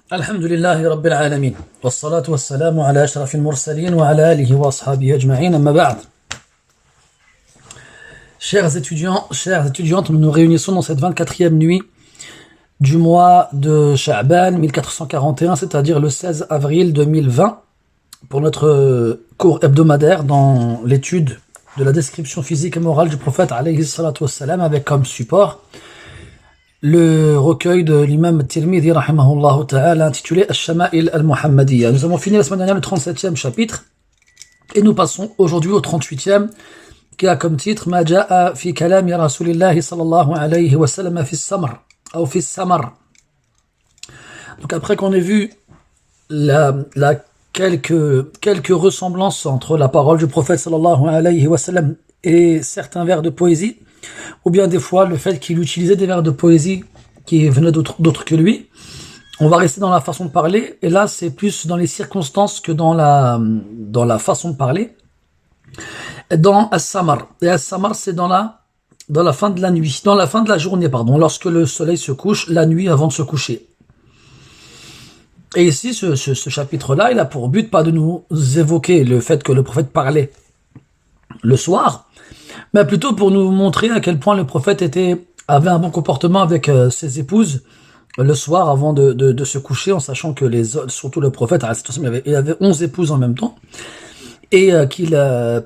Alhamdulillahi Rabbil Alamin. Wassalatu wassalamu ala ashrafil mursalin wa ala alihi wa ashabihi ajma'in amma ba'd. Chers étudiants, chères étudiantes, nous nous réunissons dans cette 24e nuit du mois de Sha'ban 1441, c'est-à-dire le 16 avril 2020, pour notre cours hebdomadaire dans l'étude de la description physique et morale du prophète alayhi salatu wassalam, avec comme support le recueil de l'imam Tirmidhi rahimahullah ta'ala intitulé Ash-Shama'il al-Muhammadiyya. Nous avons fini la semaine dernière le 37e chapitre et nous passons aujourd'hui au 38e qui a comme titre Ma ja'a fi kalami rasulillahi sallallahu alayhi wa sallam fi samar ou fi samar. Donc après qu'on ait vu quelques ressemblances entre la parole du prophète sallallahu alayhi wa sallam et certains vers de poésie, ou bien des fois le fait qu'il utilisait des vers de poésie qui venaient d'autres que lui. On va rester dans la façon de parler, et là c'est plus dans les circonstances que dans la façon de parler. Dans As-Samar, et As-Samar c'est dans la fin de la nuit, dans la fin de la journée, pardon, lorsque le soleil se couche, la nuit avant de se coucher. Et ici, ce chapitre-là, il a pour but pas de nous évoquer le fait que le prophète parlait le soir, mais plutôt pour nous montrer à quel point le prophète avait un bon comportement avec ses épouses le soir avant de se coucher, en sachant que surtout le prophète, il avait 11 épouses en même temps, et qu'il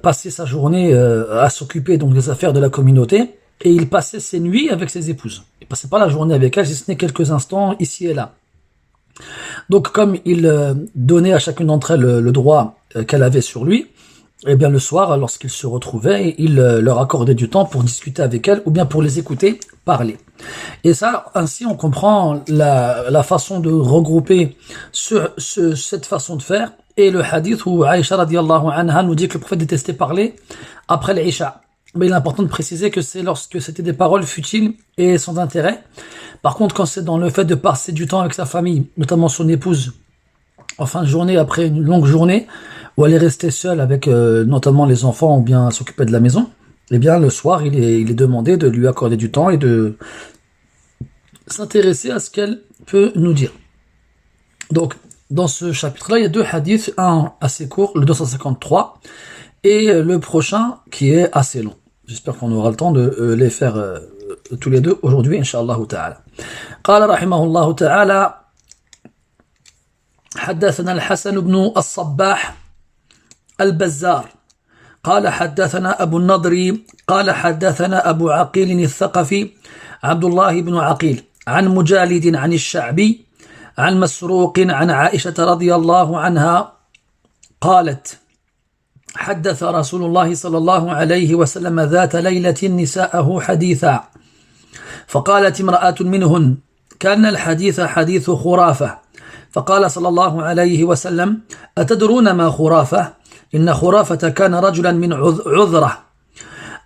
passait sa journée à s'occuper donc des affaires de la communauté, et il passait ses nuits avec ses épouses. Il passait pas la journée avec elles, si ce n'est quelques instants ici et là. Donc comme il donnait à chacune d'entre elles le droit qu'elle avait sur lui, et bien le soir, lorsqu'ils se retrouvaient, il leur accordait du temps pour discuter avec elles ou bien pour les écouter parler. Et ça, ainsi on comprend la façon de regrouper cette façon de faire et le hadith où Aïcha radiallahu anha nous dit que le prophète détestait parler après l'Isha. Mais il est important de préciser que c'est lorsque c'était des paroles futiles et sans intérêt. Par contre, quand c'est dans le fait de passer du temps avec sa famille, notamment son épouse, en fin de journée, après une longue journée, où elle est restée seule avec notamment les enfants ou bien s'occuper de la maison, eh bien le soir, il est demandé de lui accorder du temps et de s'intéresser à ce qu'elle peut nous dire. Donc, dans ce chapitre-là, il y a deux hadiths, un assez court, le 253, et le prochain qui est assez long. J'espère qu'on aura le temps de les faire tous les deux aujourd'hui, Inch'Allah ta'ala. قال رحمه الله تعالى حدثنا الحسن بن الصباح البزار قال حدثنا أبو النضر قال حدثنا أبو عقيل الثقفي عبد الله بن عقيل عن مجالد عن الشعبي عن مسروق عن عائشة رضي الله عنها قالت حدث رسول الله صلى الله عليه وسلم ذات ليلة نساءه حديثا فقالت امرأة منهن كان الحديث حديث خرافة فقال صلى الله عليه وسلم أتدرون ما خرافة إن خرافة كان رجلا من عذرة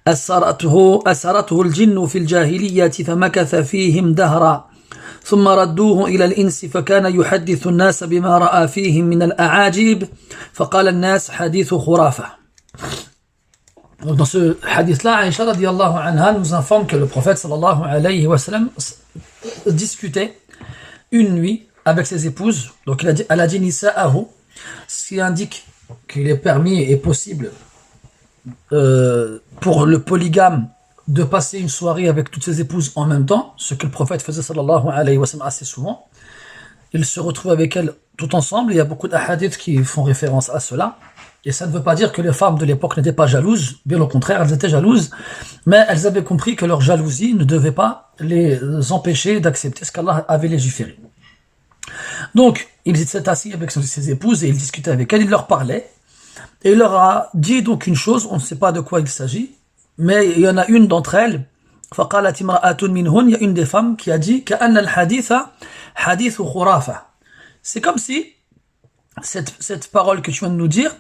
أسرته الجن في الجاهلية فمكث فيهم دهرا ثم ردوه إلى الإنس فكان يحدث الناس بما رأى فيهم من الأعاجيب فقال الناس حديث خرافة. Dans ce hadith-là, Aïcha radiallahu anha nous informe que le prophète sallallahu alayhi wa sallam discutait une nuit avec ses épouses. Donc elle a dit nisa'ahu, ce qui indique qu'il est permis et possible pour le polygame de passer une soirée avec toutes ses épouses en même temps, ce que le prophète faisait sallallahu alayhi wa sallam assez souvent. Il se retrouve avec elles tout ensemble. Il y a beaucoup d'ahadiths qui font référence à cela. Et ça ne veut pas dire que les femmes de l'époque n'étaient pas jalouses. Bien au contraire, elles étaient jalouses. Mais elles avaient compris que leur jalousie ne devait pas les empêcher d'accepter ce qu'Allah avait légiféré. Donc, il s'est assis avec ses épouses et il discutait avec elles. Il leur parlait. Et il leur a dit donc une chose. On ne sait pas de quoi il s'agit. Mais il y en a une d'entre elles. فَقَالَتِ امْرَأَةٌ مِّنْهُنَّ. Il y a une des femmes qui a dit كَأَنَّ الْحَدِيثَ حَدِيثُ خُرَافَةٍ. C'est comme si cette parole que tu viens de nous dire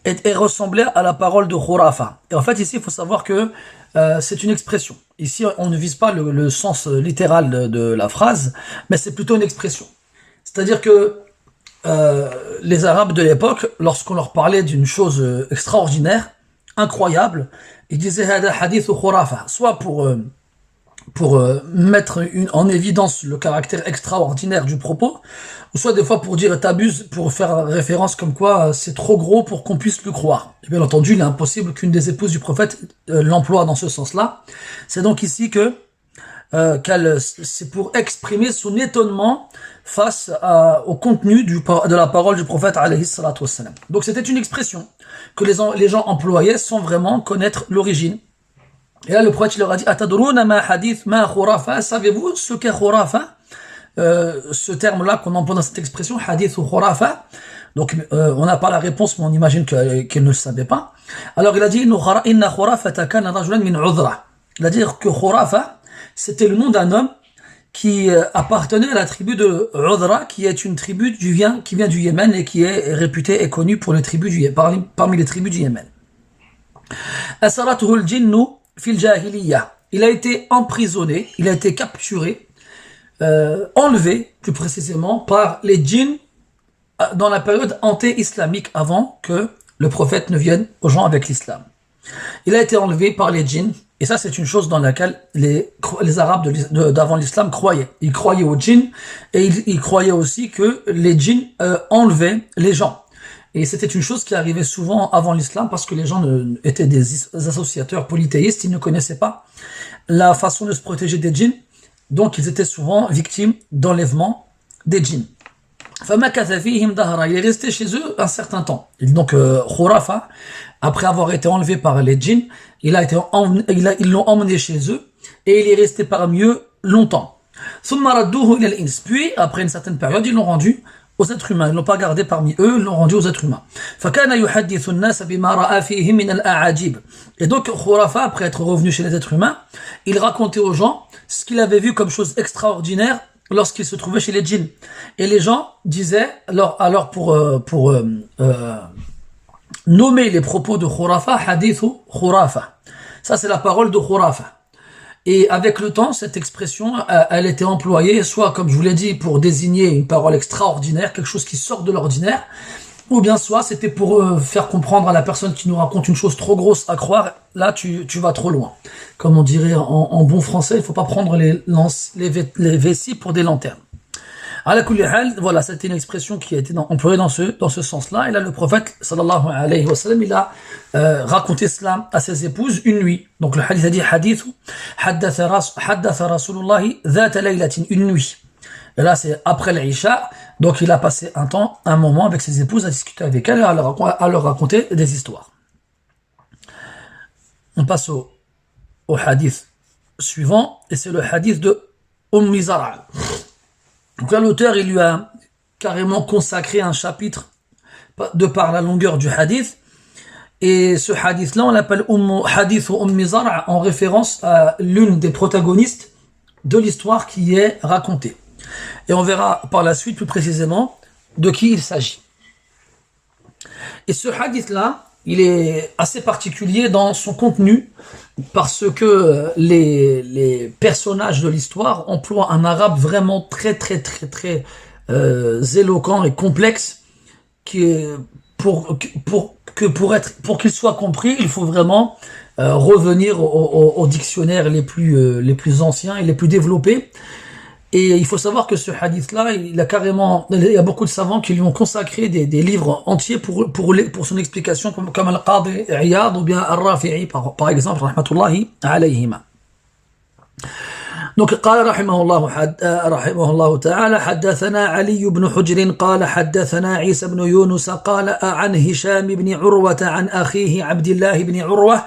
est ressemblée à la parole de khurafa. Et en fait ici il faut savoir que c'est une expression. Ici on ne vise pas le sens littéral de la phrase, mais c'est plutôt une expression. C'est-à-dire que les Arabes de l'époque, lorsqu'on leur parlait d'une chose extraordinaire, incroyable, ils disaient hada hadith khurafa, soit pour mettre en évidence le caractère extraordinaire du propos, ou soit des fois pour dire t'abuses, pour faire référence comme quoi c'est trop gros pour qu'on puisse le croire. Et bien entendu, il est impossible qu'une des épouses du prophète l'emploie dans ce sens-là. C'est donc ici que c'est pour exprimer son étonnement face au contenu de la parole du prophète alayhi salatu wassalam. Donc c'était une expression que les gens employaient sans vraiment connaître l'origine. Et là le prophète leur a dit atadruna ma hadith ma khurafa, savez-vous ce qu'est khurafa, ce terme-là qu'on emploie dans cette expression hadith ou khurafa. Donc on n'a pas la réponse, mais on imagine qu'il ne le savait pas. Alors il a dit inna khurafata kana rajulan min udhra, c'est-à-dire que khurafa c'était le nom d'un homme qui appartenait à la tribu de Udhra, qui est une tribu qui vient du Yémen et qui est réputée et connue pour les tribus parmi les tribus du Yémen. Asaratuhu al-jinnu fil jahiliya. Il a été emprisonné, il a été capturé, enlevé plus précisément par les djinns dans la période anté-islamique avant que le prophète ne vienne aux gens avec l'islam. Il a été enlevé par les djinns. Et ça, c'est une chose dans laquelle les Arabes d'avant l'islam croyaient. Ils croyaient aux djinns et ils croyaient aussi que les djinns enlevaient les gens. Et c'était une chose qui arrivait souvent avant l'islam parce que les gens étaient des associateurs polythéistes, ils ne connaissaient pas la façon de se protéger des djinns. Donc, ils étaient souvent victimes d'enlèvement des djinns. Il est resté chez eux un certain temps. Et donc, Khurafa, après avoir été enlevé par les djinns, ils l'ont emmené chez eux et il est resté parmi eux longtemps. Puis, après une certaine période, ils l'ont rendu aux êtres humains. Ils ne l'ont pas gardé parmi eux, ils l'ont rendu aux êtres humains. Et donc, Khurafa, après être revenu chez les êtres humains, il racontait aux gens ce qu'il avait vu comme chose extraordinaire lorsqu'il se trouvait chez les djinns. Et les gens disaient, alors pour nommer les propos de Khurafa, hadithu Khurafa. Ça, c'est la parole de Khurafa. Et avec le temps, cette expression, elle était employée, soit, comme je vous l'ai dit, pour désigner une parole extraordinaire, quelque chose qui sort de l'ordinaire, ou bien soit c'était pour faire comprendre à la personne qui nous raconte une chose trop grosse à croire, là tu vas trop loin. Comme on dirait en bon français, il faut pas prendre les vessies pour des lanternes. Ala kulli hal, voilà, c'était une expression qui a été employée dans ce sens-là. Et là, le prophète, sallallahu alayhi wa sallam, il a raconté cela à ses épouses une nuit. Donc le hadith a dit hadithu haddatha rasulullahi dhata laylatin, une nuit. Et là, c'est après l'Isha. Donc il a passé un moment avec ses épouses à discuter avec elles et à leur raconter des histoires. On passe au hadith suivant, et c'est le hadith de Zara. Donc là, l'auteur, il lui a carrément consacré un chapitre de par la longueur du hadith. Et ce hadith-là, on l'appelle hadith Zara en référence à l'une des protagonistes de l'histoire qui est racontée. Et on verra par la suite plus précisément de qui il s'agit. Et ce hadith-là, il est assez particulier dans son contenu parce que les personnages de l'histoire emploient un arabe vraiment très éloquent et complexe qui est pour qu'il soit compris, il faut vraiment revenir aux dictionnaires les plus anciens et les plus développés. Et il faut savoir que ce hadith-là, il y a beaucoup de savants qui lui ont consacré des livres entiers pour son explication, comme Al-Qadi Iyad ou bien Al-Rafi'i, par exemple, rahmatullahi alayhima. Donc, قال رحمه الله تعالى حدثنا علي بن حجر قال حدثنا عيسى بن يونس قال عن هشام بن عروة عن أخيه عبد الله بن عروة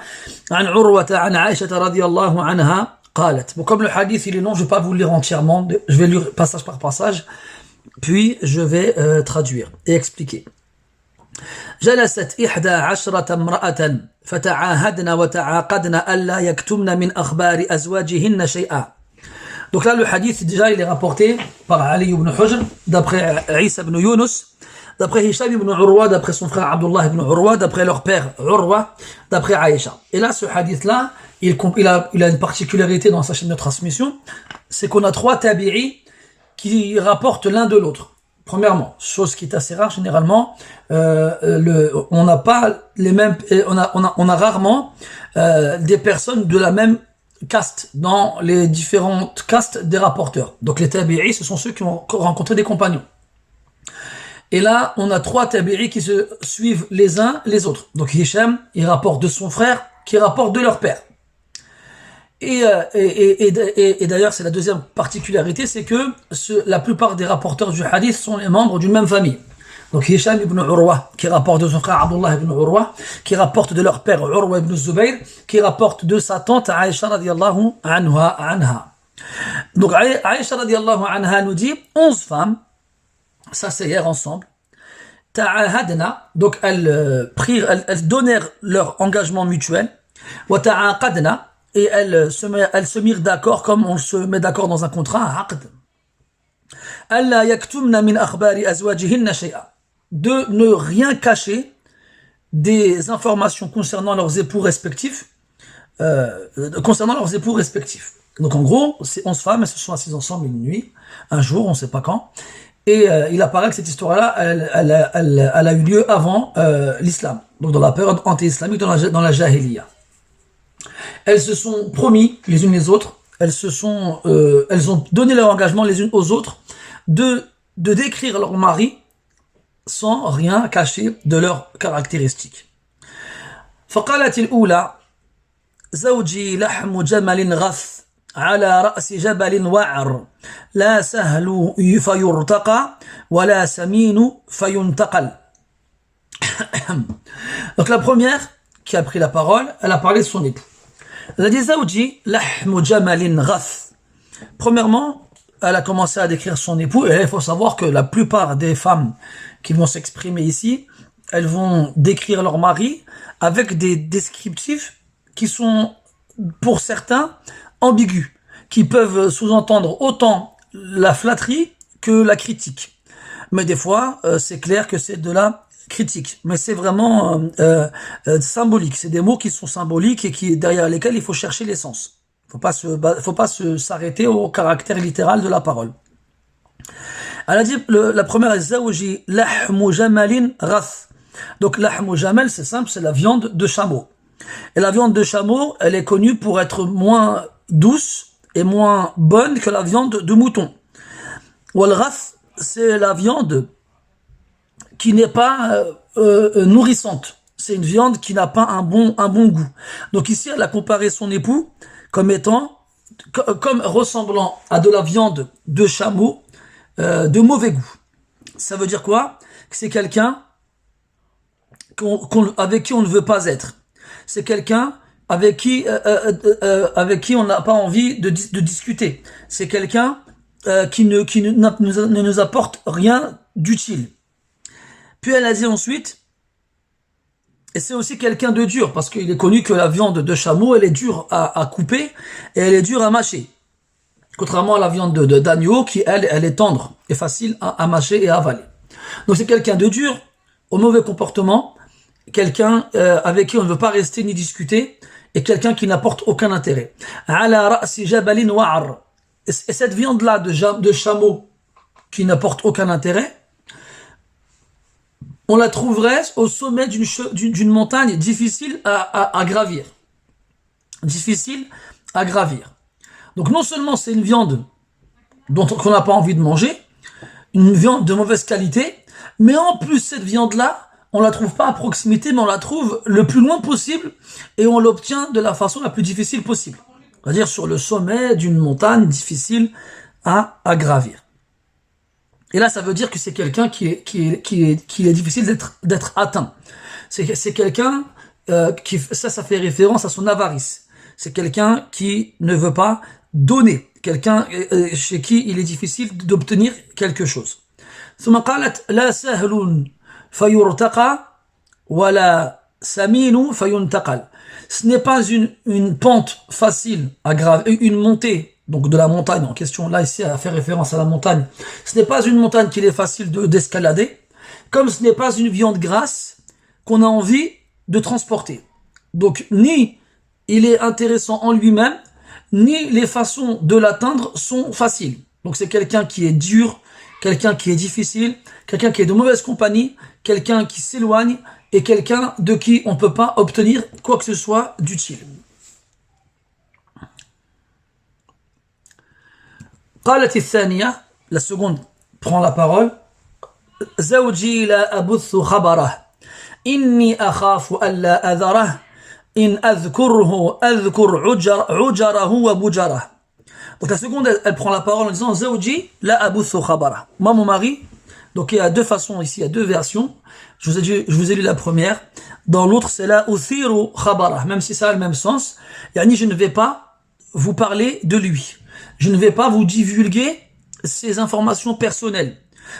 عن عروة عن عائشة رضي الله عنها قالت. Bon, comme le hadith il est long, je ne vais pas vous le lire entièrement, je vais lire passage par passage, puis je vais traduire et expliquer. جلست 11 امرأة فتعاهدن وتعاقدن ألا يكتمن من أخبار أزواجهن شيئا. Donc là, le hadith, déjà, il est rapporté par Ali ibn Hujr, d'après Isa ibn Yunus, d'après Hisham ibn Urwa, d'après son frère Abdullah ibn Urwa, d'après leur père Urwa, d'après Aïcha. Et là, ce hadith-là, il a une particularité dans sa chaîne de transmission, c'est qu'on a 3 tabi'i qui rapportent l'un de l'autre. Premièrement, chose qui est assez rare, généralement, on n'a pas les mêmes, on a rarement des personnes de la même castes, dans les différentes castes des rapporteurs. Donc les tabi'i, ce sont ceux qui ont rencontré des compagnons. Et là, on a 3 tabi'i qui se suivent les uns les autres. Donc Hisham, il rapporte de son frère, qui rapporte de leur père. Et d'ailleurs, c'est la deuxième particularité, c'est que la plupart des rapporteurs du hadith sont les membres d'une même famille. Donc Hisham ibn Urwa, qui rapporte de son frère Abdullah ibn Urwa, qui rapporte de leur père Urwa ibn Zubayr, qui rapporte de sa tante Aïcha radiyallahu anha. Donc Aïcha radiyallahu anha nous dit 11 femmes s'asseyèrent ensemble. Ta'ahadna, donc elles donnèrent leur engagement mutuel. Wa ta'aqadna, et elles se mirent d'accord comme on se met d'accord dans un contrat, aqd. Alla yaktumna min akhbari azwajihinna shay'a, de ne rien cacher des informations concernant leurs époux respectifs, Donc en gros, ces 11 femmes, elles se sont assises ensemble une nuit, un jour, on ne sait pas quand, et il apparaît que cette histoire-là, elle a eu lieu avant l'islam, donc dans la période anti-islamique, dans la jahiliya. Elles se sont promis les unes les autres, elles ont donné leur engagement les unes aux autres de décrire leur mari sans rien cacher de leurs caractéristiques. فقالت الأولى زوجي لحم جمل غث على رأس جبل وعر لا سهل فيرتقى ولا سمين فينتقل. Donc la première qui a pris la parole, elle a parlé de son époux. Elle a dit زوجي لحم جمل غث. Premièrement, elle a commencé à décrire son époux, et il faut savoir que la plupart des femmes qui vont s'exprimer ici, elles vont décrire leur mari avec des descriptifs qui sont, pour certains, ambigus, qui peuvent sous-entendre autant la flatterie que la critique. Mais des fois, c'est clair que c'est de la critique, mais c'est vraiment symbolique. C'est des mots qui sont symboliques et derrière lesquels il faut chercher l'essence. Faut pas s'arrêter au caractère littéral de la parole. Elle a dit, la première est Zawji lahmu jamalin rath. Donc lahmu jamal, c'est simple, c'est la viande de chameau. Et la viande de chameau, elle est connue pour être moins douce et moins bonne que la viande de mouton. Wal rath, c'est la viande qui n'est pas nourrissante. C'est une viande qui n'a pas un bon goût. Donc ici, elle a comparé son époux comme ressemblant à de la viande de chameau de mauvais goût. Ça veut dire quoi? Que c'est quelqu'un avec qui on ne veut pas être. C'est quelqu'un avec qui on n'a pas envie de discuter. C'est quelqu'un qui ne nous apporte rien d'utile. Puis elle a dit ensuite, et c'est aussi quelqu'un de dur, parce qu'il est connu que la viande de chameau, elle est dure à couper et elle est dure à mâcher. Contrairement à la viande d'agneau qui, elle est tendre et facile à mâcher et à avaler. Donc c'est quelqu'un de dur, au mauvais comportement, quelqu'un avec qui on ne veut pas rester ni discuter, et quelqu'un qui n'apporte aucun intérêt. Ala ra'si jabalin wa'ar. Et cette viande-là de chameau qui n'apporte aucun intérêt, on la trouverait au sommet d'une montagne difficile à gravir. Difficile à gravir. Donc non seulement c'est une viande qu'on n'a pas envie de manger, une viande de mauvaise qualité, mais en plus cette viande-là, on la trouve pas à proximité, mais on la trouve le plus loin possible et on l'obtient de la façon la plus difficile possible. C'est-à-dire sur le sommet d'une montagne difficile à gravir. Et là, ça veut dire que c'est quelqu'un qui est difficile d'être atteint. C'est quelqu'un ça fait référence à son avarice. C'est quelqu'un qui ne veut pas donner. Quelqu'un chez qui il est difficile d'obtenir quelque chose. ثم قالت لا سهل فيرتقى ولا سمين فينتقل. Ce n'est pas une pente facile à gravir, une montée, donc de la montagne en question. Là, ici, elle fait référence à la montagne. Ce n'est pas une montagne qu'il est facile d'escalader, comme ce n'est pas une viande grasse qu'on a envie de transporter. Donc, ni il est intéressant en lui-même, ni les façons de l'atteindre sont faciles. Donc, c'est quelqu'un qui est dur, quelqu'un qui est difficile, quelqu'un qui est de mauvaise compagnie, quelqu'un qui s'éloigne, et quelqu'un de qui on ne peut pas obtenir quoi que ce soit d'utile. قالت الثانية, la seconde prend la parole. زوجي لا أبث خبره إني أخاف ألا أذره إن أذكره أذكر عجره وبجره. Donc la seconde, elle prend la parole en disant Zawji la abuthu khabara. Moi, mon mari, donc il y a deux façons ici, il y a deux versions. Je vous ai lu la première. Dans l'autre, c'est la uthiru khabara, même si ça a le même sens. Yani, je ne vais pas vous parler de lui. Je ne vais pas vous divulguer ses informations personnelles.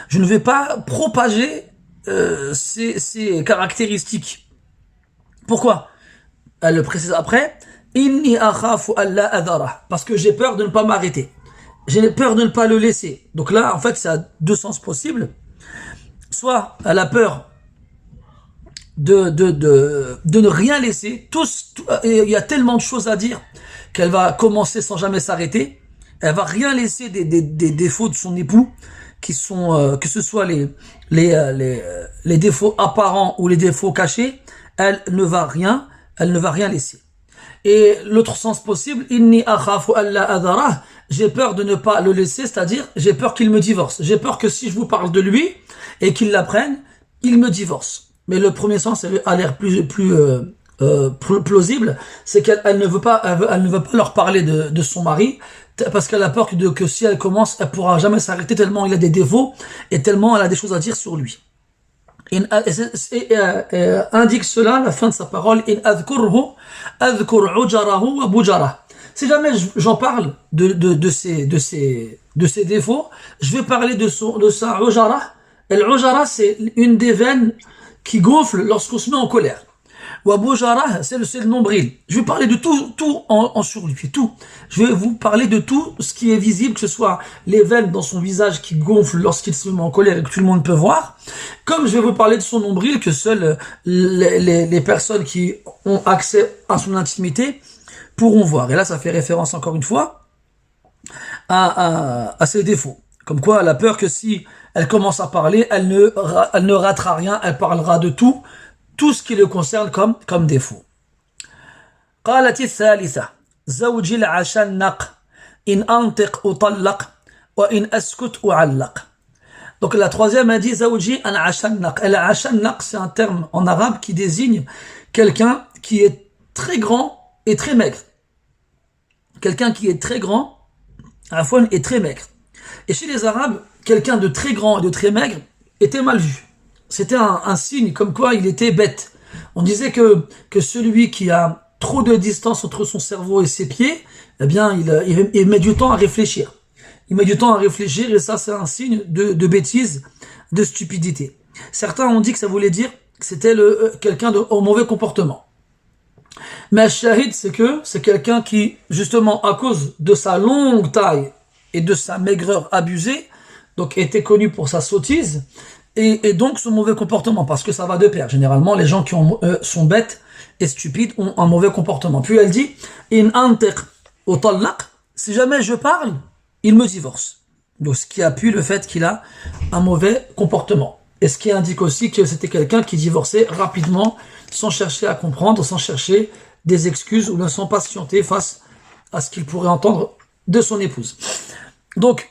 Je ne vais pas propager ses caractéristiques. Pourquoi? Elle le précise après. Inni akhafu alla adhara, parce que j'ai peur de ne pas m'arrêter. J'ai peur de ne pas le laisser. Donc là, en fait, ça a deux sens possibles. Soit elle a peur de ne rien laisser. Il y a tellement de choses à dire qu'elle va commencer sans jamais s'arrêter. Elle va rien laisser des défauts de son époux, qui sont que ce soit les défauts apparents ou les défauts cachés. Elle ne va rien laisser. Et l'autre sens possible, inni akhafu alla adharah, j'ai peur de ne pas le laisser, c'est-à-dire j'ai peur qu'il me divorce. J'ai peur que si je vous parle de lui et qu'il l'apprenne, il me divorce. Mais le premier sens a l'air plus plausible, c'est qu'elle ne veut pas leur parler de son mari, parce qu'elle a peur que si elle commence, elle pourra jamais s'arrêter tellement il a des défauts et tellement elle a des choses à dire sur lui. Indique cela la fin de sa parole, in adhkurhu adhkur ujarahu wa bujara. Si jamais j'en parle de ses défauts, je vais parler de sa ujara. Et l'ujara, c'est une des veines qui gonfle lorsqu'on se met en colère. Wa bujara, c'est le nombril. Je vais parler de tout en sur lui, tout. Je vais vous parler de tout ce qui est visible, que ce soit les veines dans son visage qui gonflent lorsqu'il se met en colère et que tout le monde peut voir, comme je vais vous parler de son nombril que seules les personnes qui ont accès à son intimité pourront voir. Et là, ça fait référence encore une fois à ses défauts. Comme quoi, elle a peur que si elle commence à parler, elle ne ratera rien, elle parlera de tout ce qui le concerne comme défaut. قالت الثالثة زوجي العشنق إن أنطق أطلق وإن أسكت أعلق. Donc la troisième a dit زوجي أن عشنق. Et la عشنق, c'est un terme en arabe qui désigne quelqu'un qui est très grand et très maigre. Quelqu'un qui est très grand, afwan, et très maigre. Et chez les Arabes, quelqu'un de très grand et de très maigre était mal vu. C'était un signe comme quoi il était bête. On disait que celui qui a trop de distance entre son cerveau et ses pieds, eh bien, il met du temps à réfléchir. Il met du temps à réfléchir et ça, c'est un signe de bêtise, de stupidité. Certains ont dit que ça voulait dire que c'était quelqu'un au mauvais comportement. Mais shahid, c'est quelqu'un qui, justement, à cause de sa longue taille et de sa maigreur abusée, donc était connu pour sa sottise, et donc son mauvais comportement, parce que ça va de pair. Généralement, les gens qui sont bêtes et stupides ont un mauvais comportement. Puis elle dit, in antiq utallaq, si jamais je parle, il me divorce. Donc ce qui appuie le fait qu'il a un mauvais comportement. Et ce qui indique aussi que c'était quelqu'un qui divorçait rapidement, sans chercher à comprendre, sans chercher des excuses ou sans patienter face à ce qu'il pourrait entendre de son épouse. Donc,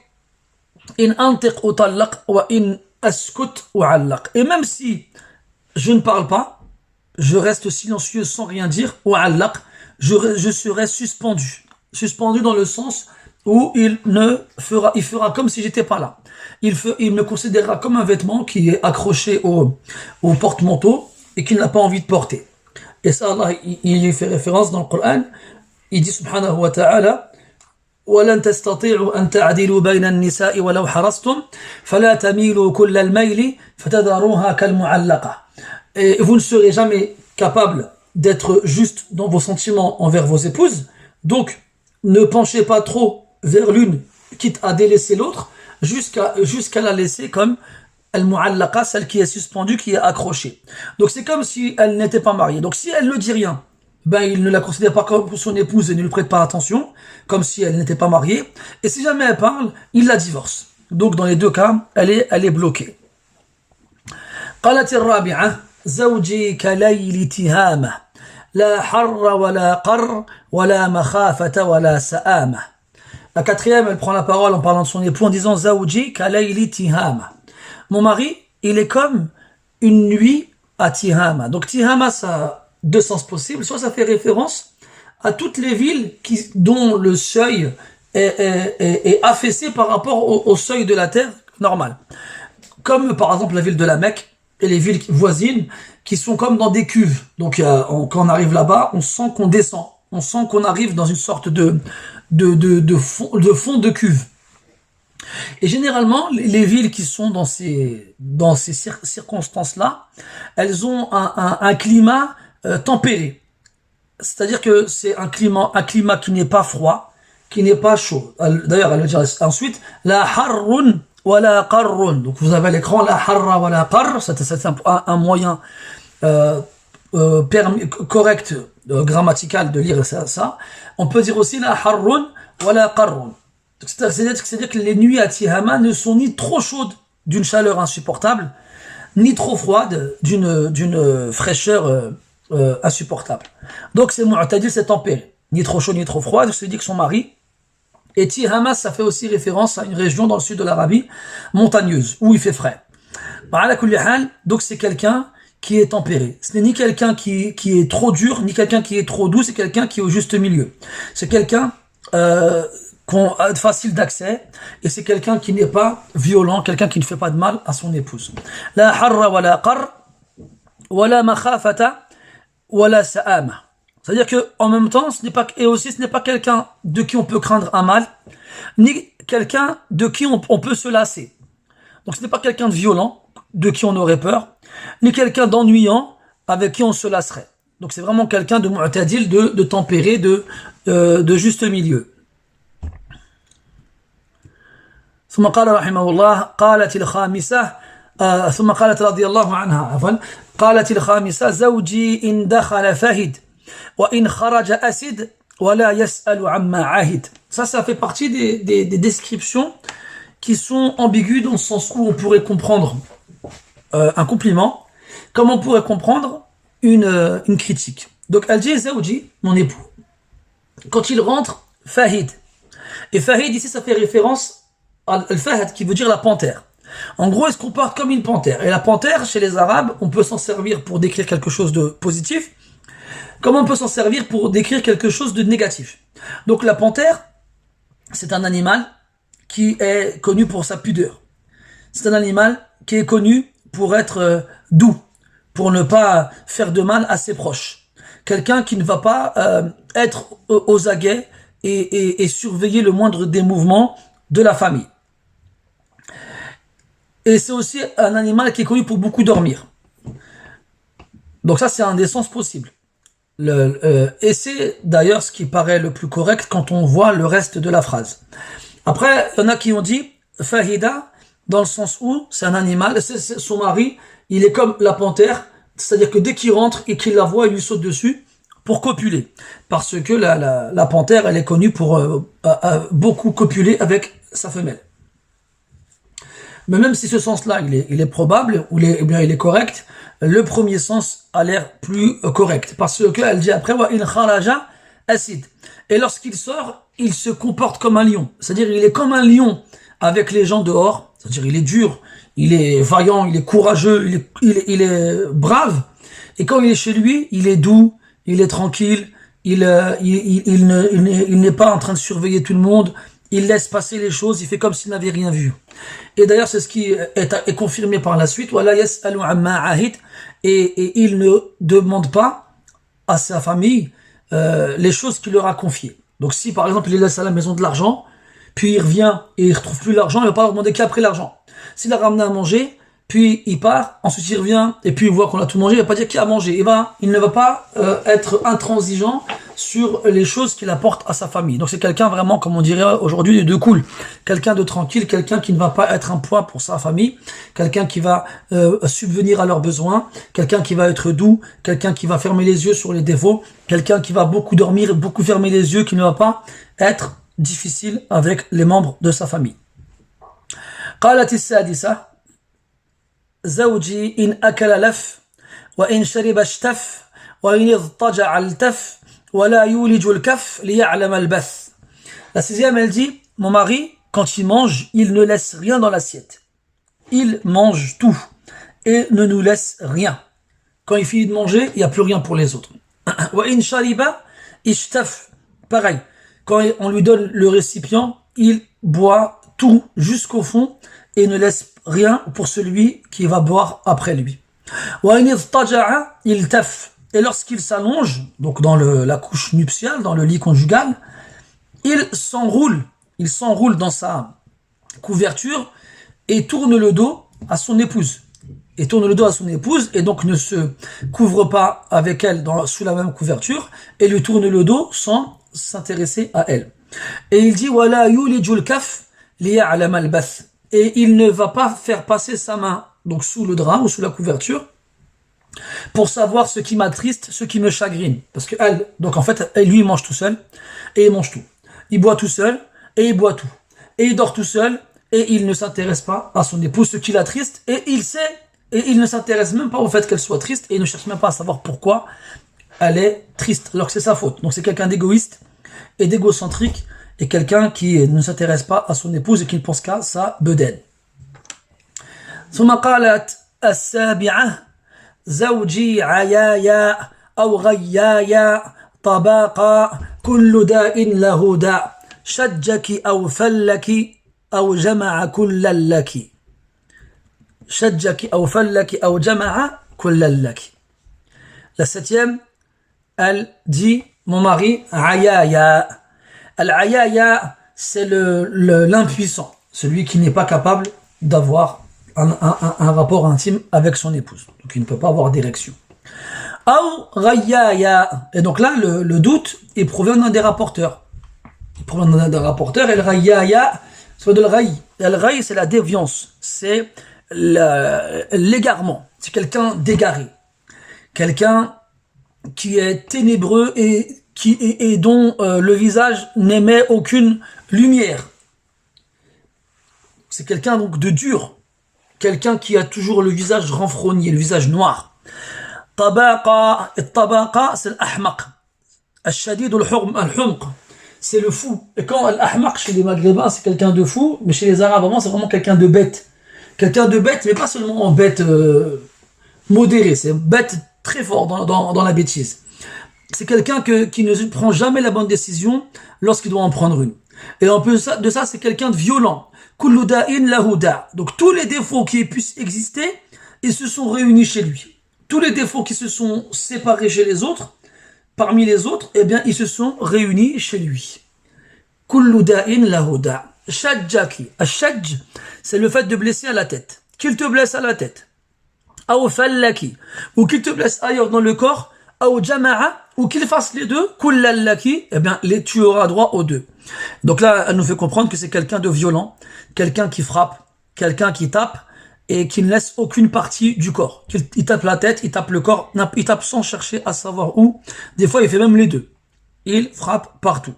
in antiq utallaq wa in askut u'allaq. Et même si je ne parle pas, je reste silencieux sans rien dire, u'allaq, je serai suspendu. Suspendu dans le sens où il fera comme si j'étais pas là. Il me considérera comme un vêtement qui est accroché au porte-manteau et qu'il n'a pas envie de porter. Et ça, Allah, il y fait référence dans le Coran. Il dit subhanahu wa ta'ala, وَلَن تَسْتَطِيعُوا أَن تَعْدِلُوا بَيْنَ النِّسَاءِ وَلَوْ حَرَصْتُمْ فَلَا تَمِيلُوا كُلَّ الْمَيْلِ فَتَذَرُوهَا كَالْمُعَلَّقَةِ. Et vous ne serez jamais capable d'être juste dans vos sentiments envers vos épouses. Donc, ne penchez pas trop vers l'une, quitte à délaisser l'autre, jusqu'à la laisser comme al-mu'allaqa, celle qui est suspendue, qui est accrochée. Donc c'est comme si elle n'était pas mariée. Donc si elle ne dit rien, ben il ne la considère pas comme son épouse et ne lui prête pas attention, comme si elle n'était pas mariée. Et si jamais elle parle, il la divorce. Donc dans les deux cas, elle est bloquée. قالت الرابعة زوجي كليل تهامة لا حر ولا قر ولا مخافة ولا سآمة. La quatrième, elle prend la parole en parlant de son époux en disant Zawji kalayli Tihama. Mon mari, il est comme une nuit à Tihama. Donc Tihama, ça a deux sens possibles. Soit ça fait référence à toutes les villes dont le seuil est affaissé par rapport au seuil de la terre normale. Comme par exemple la ville de la Mecque et les villes voisines qui sont comme dans des cuves. Donc quand on arrive là-bas, on sent qu'on descend. On sent qu'on arrive dans une sorte de fond de cuve. Et généralement, les villes qui sont dans ces circonstances-là, elles ont un climat tempéré. C'est-à-dire que c'est un climat qui n'est pas froid, qui n'est pas chaud. D'ailleurs, elle va dire ensuite, la harrun wa la qarrun. Donc vous avez à l'écran, la harra wa la qarr, c'est un moyen correct, grammatical de lire ça. On peut dire aussi la harrun wa la qarrun. C'est-à-dire que les nuits à Tihama ne sont ni trop chaudes d'une chaleur insupportable, ni trop froides d'une fraîcheur insupportable. Donc c'est mu'tadil, c'est tempéré. Ni trop chaud, ni trop froid. C'est dit que son mari. Et Tihama, ça fait aussi référence à une région dans le sud de l'Arabie, montagneuse, où il fait frais. Donc c'est quelqu'un qui est tempéré. Ce n'est ni quelqu'un qui est trop dur, ni quelqu'un qui est trop doux, c'est quelqu'un qui est au juste milieu. C'est quelqu'un facile d'accès, et c'est quelqu'un qui n'est pas violent, quelqu'un qui ne fait pas de mal à son épouse. La harra wa la qarr, wa la makhafata, wa la sa'ama. C'est-à-dire que, en même temps, ce n'est pas quelqu'un de qui on peut craindre un mal, ni quelqu'un de qui on peut se lasser. Donc ce n'est pas quelqu'un de violent, de qui on aurait peur, ni quelqu'un d'ennuyant, avec qui on se lasserait. Donc c'est vraiment quelqu'un de mu'tadil, de tempéré, de juste milieu. ثم قال رحمه الله قالت الخامسة ثم قالت رضي الله عنها عفوا قالت الخامسة زوجي إن دخل فهد وإن خرج أسد ولا يسأل عما عهد. Ça fait partie des descriptions qui sont ambiguës dans le sens où on pourrait comprendre un compliment comme on pourrait comprendre une critique. Donc elle dit Zawji, mon époux, quand il rentre, Fahid. Et Fahid ici ça fait référence Al-Fahd qui veut dire la panthère. En gros, elle se comporte comme une panthère. Et la panthère, chez les Arabes, on peut s'en servir pour décrire quelque chose de positif, comme on peut s'en servir pour décrire quelque chose de négatif. Donc la panthère, c'est un animal qui est connu pour sa pudeur. C'est un animal qui est connu pour être doux, pour ne pas faire de mal à ses proches. Quelqu'un qui ne va pas être aux aguets et surveiller le moindre des mouvements de la famille. Et c'est aussi un animal qui est connu pour beaucoup dormir. Donc ça, c'est un des sens possibles. Et c'est d'ailleurs ce qui paraît le plus correct quand on voit le reste de la phrase. Après, il y en a qui ont dit Fahida, dans le sens où c'est un animal, son mari, il est comme la panthère, c'est-à-dire que dès qu'il rentre et qu'il la voit, il lui saute dessus pour copuler. Parce que la panthère, elle est connue pour beaucoup copuler avec sa femelle. Mais même si ce sens-là, il est probable, ou bien il est correct, le premier sens a l'air plus correct. Parce que elle dit après, wa in kharaja asid. Et lorsqu'il sort, il se comporte comme un lion. C'est-à-dire, il est comme un lion avec les gens dehors. C'est-à-dire, il est dur, il est vaillant, il est courageux, il est brave. Et quand il est chez lui, il est doux, il est tranquille, il n'est pas en train de surveiller tout le monde. Il laisse passer les choses, il fait comme s'il n'avait rien vu. Et d'ailleurs, c'est ce qui est confirmé par la suite. Et il ne demande pas à sa famille les choses qu'il leur a confiées. Donc si par exemple il laisse à la maison de l'argent, puis il revient et il retrouve plus l'argent, il va pas leur demander qui a pris l'argent. S'il a ramené à manger, puis il part, ensuite il revient, et puis il voit qu'on a tout mangé, il va pas dire qui a mangé. Il ne va pas être intransigeant sur les choses qu'il apporte à sa famille. Donc c'est quelqu'un vraiment, comme on dirait aujourd'hui, de cool. Quelqu'un de tranquille, quelqu'un qui ne va pas être un poids pour sa famille, quelqu'un qui va subvenir à leurs besoins, quelqu'un qui va être doux, quelqu'un qui va fermer les yeux sur les défauts, quelqu'un qui va beaucoup dormir, beaucoup fermer les yeux, qui ne va pas être difficile avec les membres de sa famille. قالت السادسة زوجي إن أكل لف وإن شرب اشتف وإن اضطجع التف ولا يولج الكف ليعلم البث. La sixième, elle dit mon mari, quand il mange, il ne laisse rien dans l'assiette. Il mange tout et ne nous laisse rien. Quand il finit de manger, il n'y a plus rien pour les autres. Wa in shariba ishtaf. Pareil. Quand on lui donne le récipient, il boit tout jusqu'au fond et ne laisse rien pour celui qui va boire après lui. Wa in idtaja'a iltaf. Et lorsqu'il s'allonge, donc dans la couche nuptiale, dans le lit conjugal, il s'enroule dans sa couverture et tourne le dos à son épouse. Et donc ne se couvre pas avec elle sous la même couverture et lui tourne le dos sans s'intéresser à elle. Et il dit wala yulijul kaf liya'lam al-bath. Et il ne va pas faire passer sa main donc sous le drap ou sous la couverture pour savoir ce qui m'attriste, ce qui me chagrine. Parce que donc en fait, lui, il mange tout seul et il mange tout. Il boit tout seul et il boit tout. Et il dort tout seul et il ne s'intéresse pas à son épouse, ce qui l'attriste, et il ne s'intéresse même pas au fait qu'elle soit triste et il ne cherche même pas à savoir pourquoi elle est triste, alors que c'est sa faute. Donc c'est quelqu'un d'égoïste et d'égocentrique et quelqu'un qui ne s'intéresse pas à son épouse et qui ne pense qu'à sa bedaine. ثم قالت السابعة زوجي عيايا أو غيايا طباقا كل داء له داء شجك أو فلك أو جمع كلا لك شجك أو فلك أو جمع كلا لك. La septième, elle dit mon mari ayaya. Al-ayaya, c'est l'impuissant, celui qui n'est pas capable d'avoir un rapport intime avec son épouse. Donc il ne peut pas avoir d'érection. Ou ghayaya. Et donc là, le doute, il provient d'un des rapporteurs. Et le ghayaya, c'est de l'ghay. Et le ghay, c'est la déviance. C'est l'égarement. C'est quelqu'un d'égaré. Quelqu'un qui est ténébreux et dont le visage n'émet aucune lumière. C'est quelqu'un donc de dur. Quelqu'un qui a toujours le visage renfrogné, le visage noir. Tabaqa, c'est l'ahmaq. Al-shadid al-humq, c'est le fou. Et quand l'ahmaq chez les maghrébins, c'est quelqu'un de fou, mais chez les arabes, vraiment, c'est vraiment quelqu'un de bête. Quelqu'un de bête, mais pas seulement en bête modérée, c'est bête très fort dans la bêtise. C'est quelqu'un qui ne prend jamais la bonne décision lorsqu'il doit en prendre une. Et en plus de ça, c'est quelqu'un de violent. Kullu da'in lahu da'. Donc tous les défauts qui puissent exister, ils se sont réunis chez lui. Tous les défauts qui se sont séparés chez les autres, parmi les autres, eh bien, ils se sont réunis chez lui. Kullu da'in lahu da'. Shajjaki. Ashajj, c'est le fait de blesser à la tête. Qu'il te blesse à la tête. Aw fallaki. Ou qu'il te blesse ailleurs dans le corps. Aw jama'a. Ou qu'il fasse les deux. Kullallaki. Eh bien, tu auras droit aux deux. Donc là, elle nous fait comprendre que c'est quelqu'un de violent, quelqu'un qui frappe, quelqu'un qui tape et qui ne laisse aucune partie du corps. Il tape la tête, il tape le corps, il tape sans chercher à savoir où. Des fois, il fait même les deux. Il frappe partout.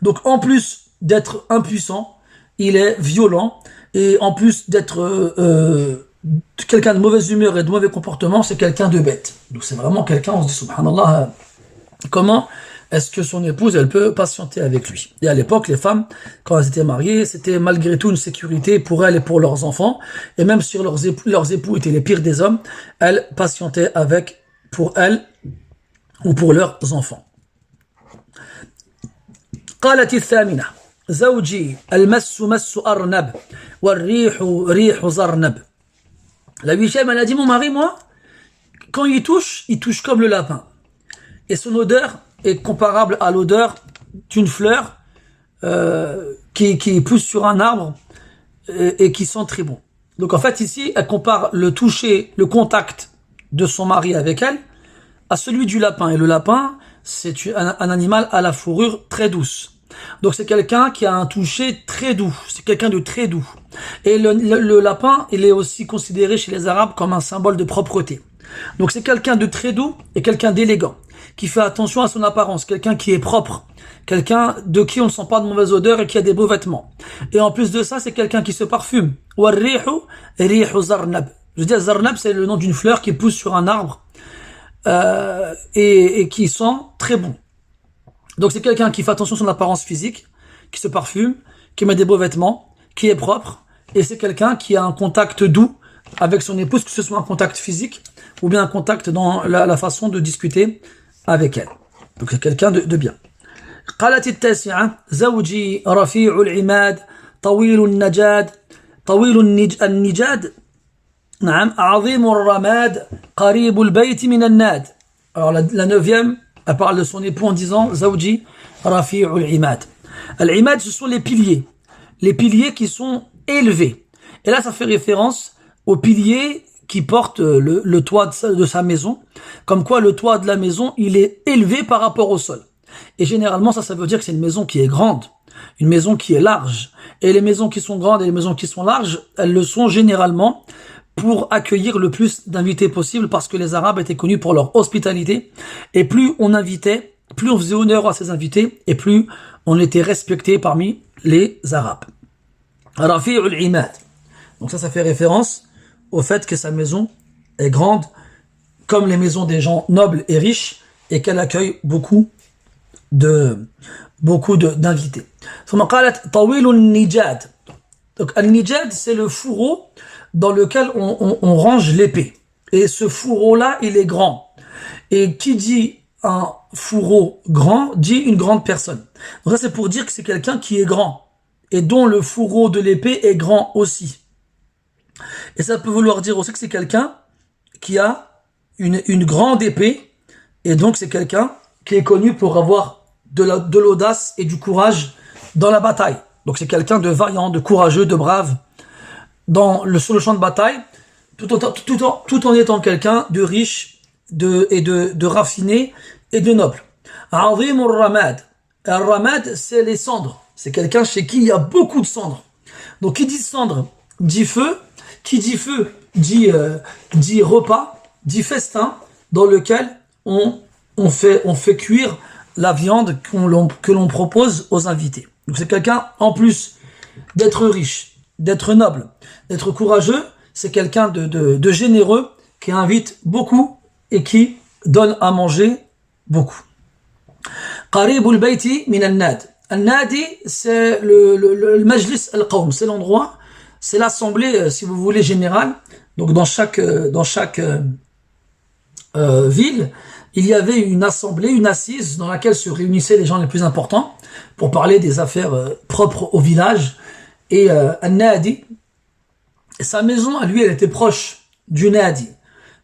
Donc en plus d'être impuissant, il est violent et en plus d'être quelqu'un de mauvaise humeur et de mauvais comportement, c'est quelqu'un de bête. Donc c'est vraiment quelqu'un, on se dit subhanallah, comment est-ce que son épouse, elle peut patienter avec lui? Et à l'époque, les femmes, quand elles étaient mariées, c'était malgré tout une sécurité pour elles et pour leurs enfants. Et même si leurs époux étaient les pires des hommes, elles patientaient pour elles ou pour leurs enfants. قالت الثامنة زوجي المس مس أرنب والريح ريح زرنب. La huitième, elle a dit, mon mari, moi, quand il touche comme le lapin. Et son odeur est comparable à l'odeur d'une fleur qui pousse sur un arbre et qui sent très bon. Donc en fait ici, elle compare le toucher, le contact de son mari avec elle à celui du lapin. Et le lapin, c'est un animal à la fourrure très douce. Donc c'est quelqu'un qui a un toucher très doux, c'est quelqu'un de très doux. Et le lapin, il est aussi considéré chez les Arabes comme un symbole de propreté. Donc c'est quelqu'un de très doux et quelqu'un d'élégant, qui fait attention à son apparence, quelqu'un qui est propre, quelqu'un de qui on ne sent pas de mauvaise odeur et qui a des beaux vêtements. Et en plus de ça, c'est quelqu'un qui se parfume. Warrihu rihu zarnab. Je dis zarnab, c'est le nom d'une fleur qui pousse sur un arbre et qui sent très bon. Donc c'est quelqu'un qui fait attention à son apparence physique, qui se parfume, qui met des beaux vêtements, qui est propre, et c'est quelqu'un qui a un contact doux avec son épouse, que ce soit un contact physique ou bien un contact dans la façon de discuter avec elle. Donc c'est quelqu'un de bien. قالت التاسعة زوجي رفيع العماد طويل النجاد طويل النجاد نعم عظيم الرماد قريب البيت من الناد. Alors la neuvième, elle parle de son époux en disant زوجي رفيع العماد. Al-imad, ce sont les piliers qui sont élevés. Et là ça fait référence aux piliers qui portent le toit de sa maison, comme quoi le toit de la maison il est élevé par rapport au sol. Et généralement ça veut dire que c'est une maison qui est grande, une maison qui est large. Et les maisons qui sont grandes et les maisons qui sont larges, elles le sont généralement pour accueillir le plus d'invités possible, parce que les Arabes étaient connus pour leur hospitalité. Et plus on invitait, plus on faisait honneur à ces invités, et plus on était respecté parmi les Arabes. Rafi'ul imad. Donc ça fait référence au fait que sa maison est grande, comme les maisons des gens nobles et riches, et qu'elle accueille beaucoup d'invités. Donc al-nijad, c'est le fourreau dans lequel on range l'épée. Et ce fourreau-là, il est grand. Et qui dit un fourreau grand, dit une grande personne. Donc ça, c'est pour dire que c'est quelqu'un qui est grand, et dont le fourreau de l'épée est grand aussi. Et ça peut vouloir dire aussi que c'est quelqu'un qui a une grande épée, et donc c'est quelqu'un qui est connu pour avoir de l'audace et du courage dans la bataille. Donc c'est quelqu'un de vaillant, de courageux, de brave sur le champ de bataille, tout en étant quelqu'un de riche, de raffiné et de noble. Azim al-ramad. Al-ramad, c'est les cendres. C'est quelqu'un chez qui il y a beaucoup de cendres. Donc qui dit cendre dit feu. Qui dit feu dit repas, dit festin, dans lequel on fait cuire la viande que l'on propose aux invités. Donc c'est quelqu'un, en plus d'être riche, d'être noble, d'être courageux, c'est quelqu'un de généreux, qui invite beaucoup et qui donne à manger beaucoup. Qaribul bayti min al-nad. Al-nadi, c'est le majlis al-qawm, c'est l'endroit, c'est l'assemblée, si vous voulez, générale. Donc dans chaque ville, il y avait une assemblée, une assise dans laquelle se réunissaient les gens les plus importants pour parler des affaires propres au village. Et Al-Nadi, sa maison à lui, elle était proche du Nadi.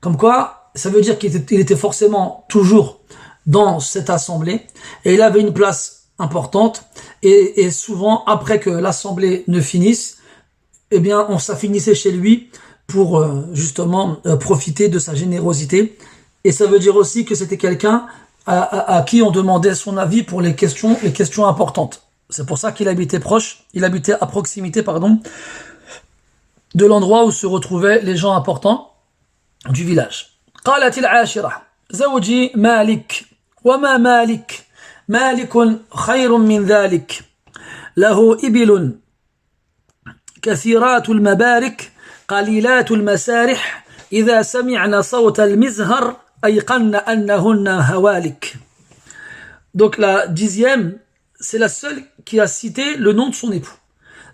Comme quoi, ça veut dire qu'il était forcément toujours dans cette assemblée, et il avait une place importante, et souvent, après que l'assemblée ne finisse, eh bien, ça finissait chez lui pour justement profiter de sa générosité. Et ça veut dire aussi que c'était quelqu'un à qui on demandait son avis pour les questions importantes. C'est pour ça qu'il habitait à proximité, de l'endroit où se retrouvaient les gens importants du village. قالت العاشرة زوجي مالك وما مالك مالك خير من ذلك له إبل كثيرات المبارك قليلات المسارح إذا سمعن صوت المزهر أيقن أنهن هوالك. Donc la 10e, c'est la seule qui a cité le nom de son époux.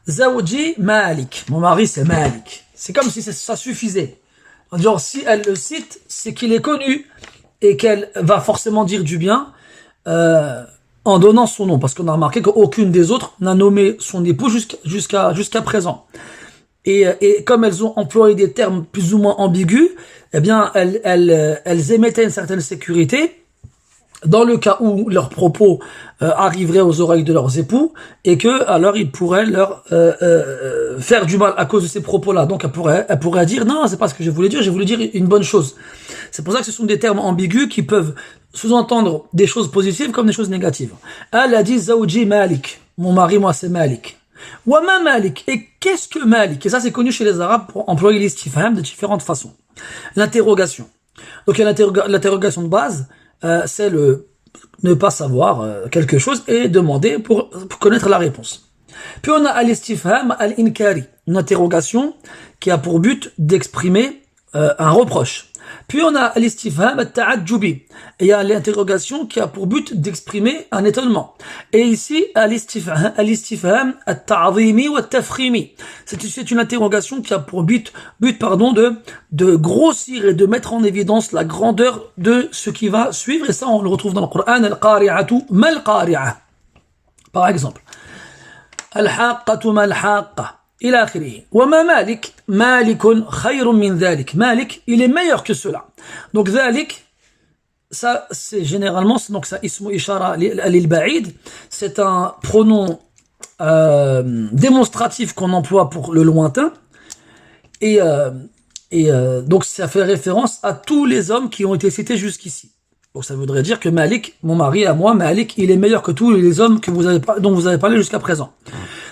Zawji Malik. Mon mari c'est Malik. C'est comme si ça suffisait. Genre si elle le cite, c'est qu'il est connu et qu'elle va forcément dire du bien en donnant son nom, parce qu'on a remarqué qu'aucune des autres n'a nommé son époux jusqu'à présent. Et comme elles ont employé des termes plus ou moins ambigus, eh bien elles émettaient une certaine sécurité dans le cas où leurs propos arriveraient aux oreilles de leurs époux, et que alors ils pourraient leur faire du mal à cause de ces propos-là. Donc elle pourrait dire non, c'est pas ce que je voulais dire une bonne chose. C'est pour ça que ce sont des termes ambigus qui peuvent sous-entendre des choses positives comme des choses négatives. Elle a dit Zawji Malik, mon mari moi c'est Malik. Wama Malik, et qu'est-ce que Malik? Et ça c'est connu chez les Arabes pour employer l'istifham de différentes façons. L'interrogation. Donc il y a l'interrogation de base, c'est ne pas savoir quelque chose et demander pour connaître la réponse. Puis on a al-istifham al-inkari, une interrogation qui a pour but d'exprimer un reproche. Puis on a l'istifham at-ta'ajjubi. Et il y a l'interrogation qui a pour but d'exprimer un étonnement. Et ici, l'istifham at-ta'zimi wa at-tafkhimi. C'est une interrogation qui a pour but de grossir et de mettre en évidence la grandeur de ce qui va suivre. Et ça, on le retrouve dans le Coran. Al-qari'atu mal-qari'a. Par exemple. Al-haqqatu mal-haqqa. إلى آخره. وما مالك مالك خير من ذلك. Malik, il est meilleur que cela. Donc ذلك, ça c'est généralement, donc ça ismu ishara lil ba'id, c'est un pronom démonstratif qu'on emploie pour le lointain, et donc ça fait référence à tous les hommes qui ont été cités jusqu'ici. Donc ça voudrait dire que Malik, mon mari à moi, Malik, il est meilleur que tous les hommes que dont vous avez parlé jusqu'à présent.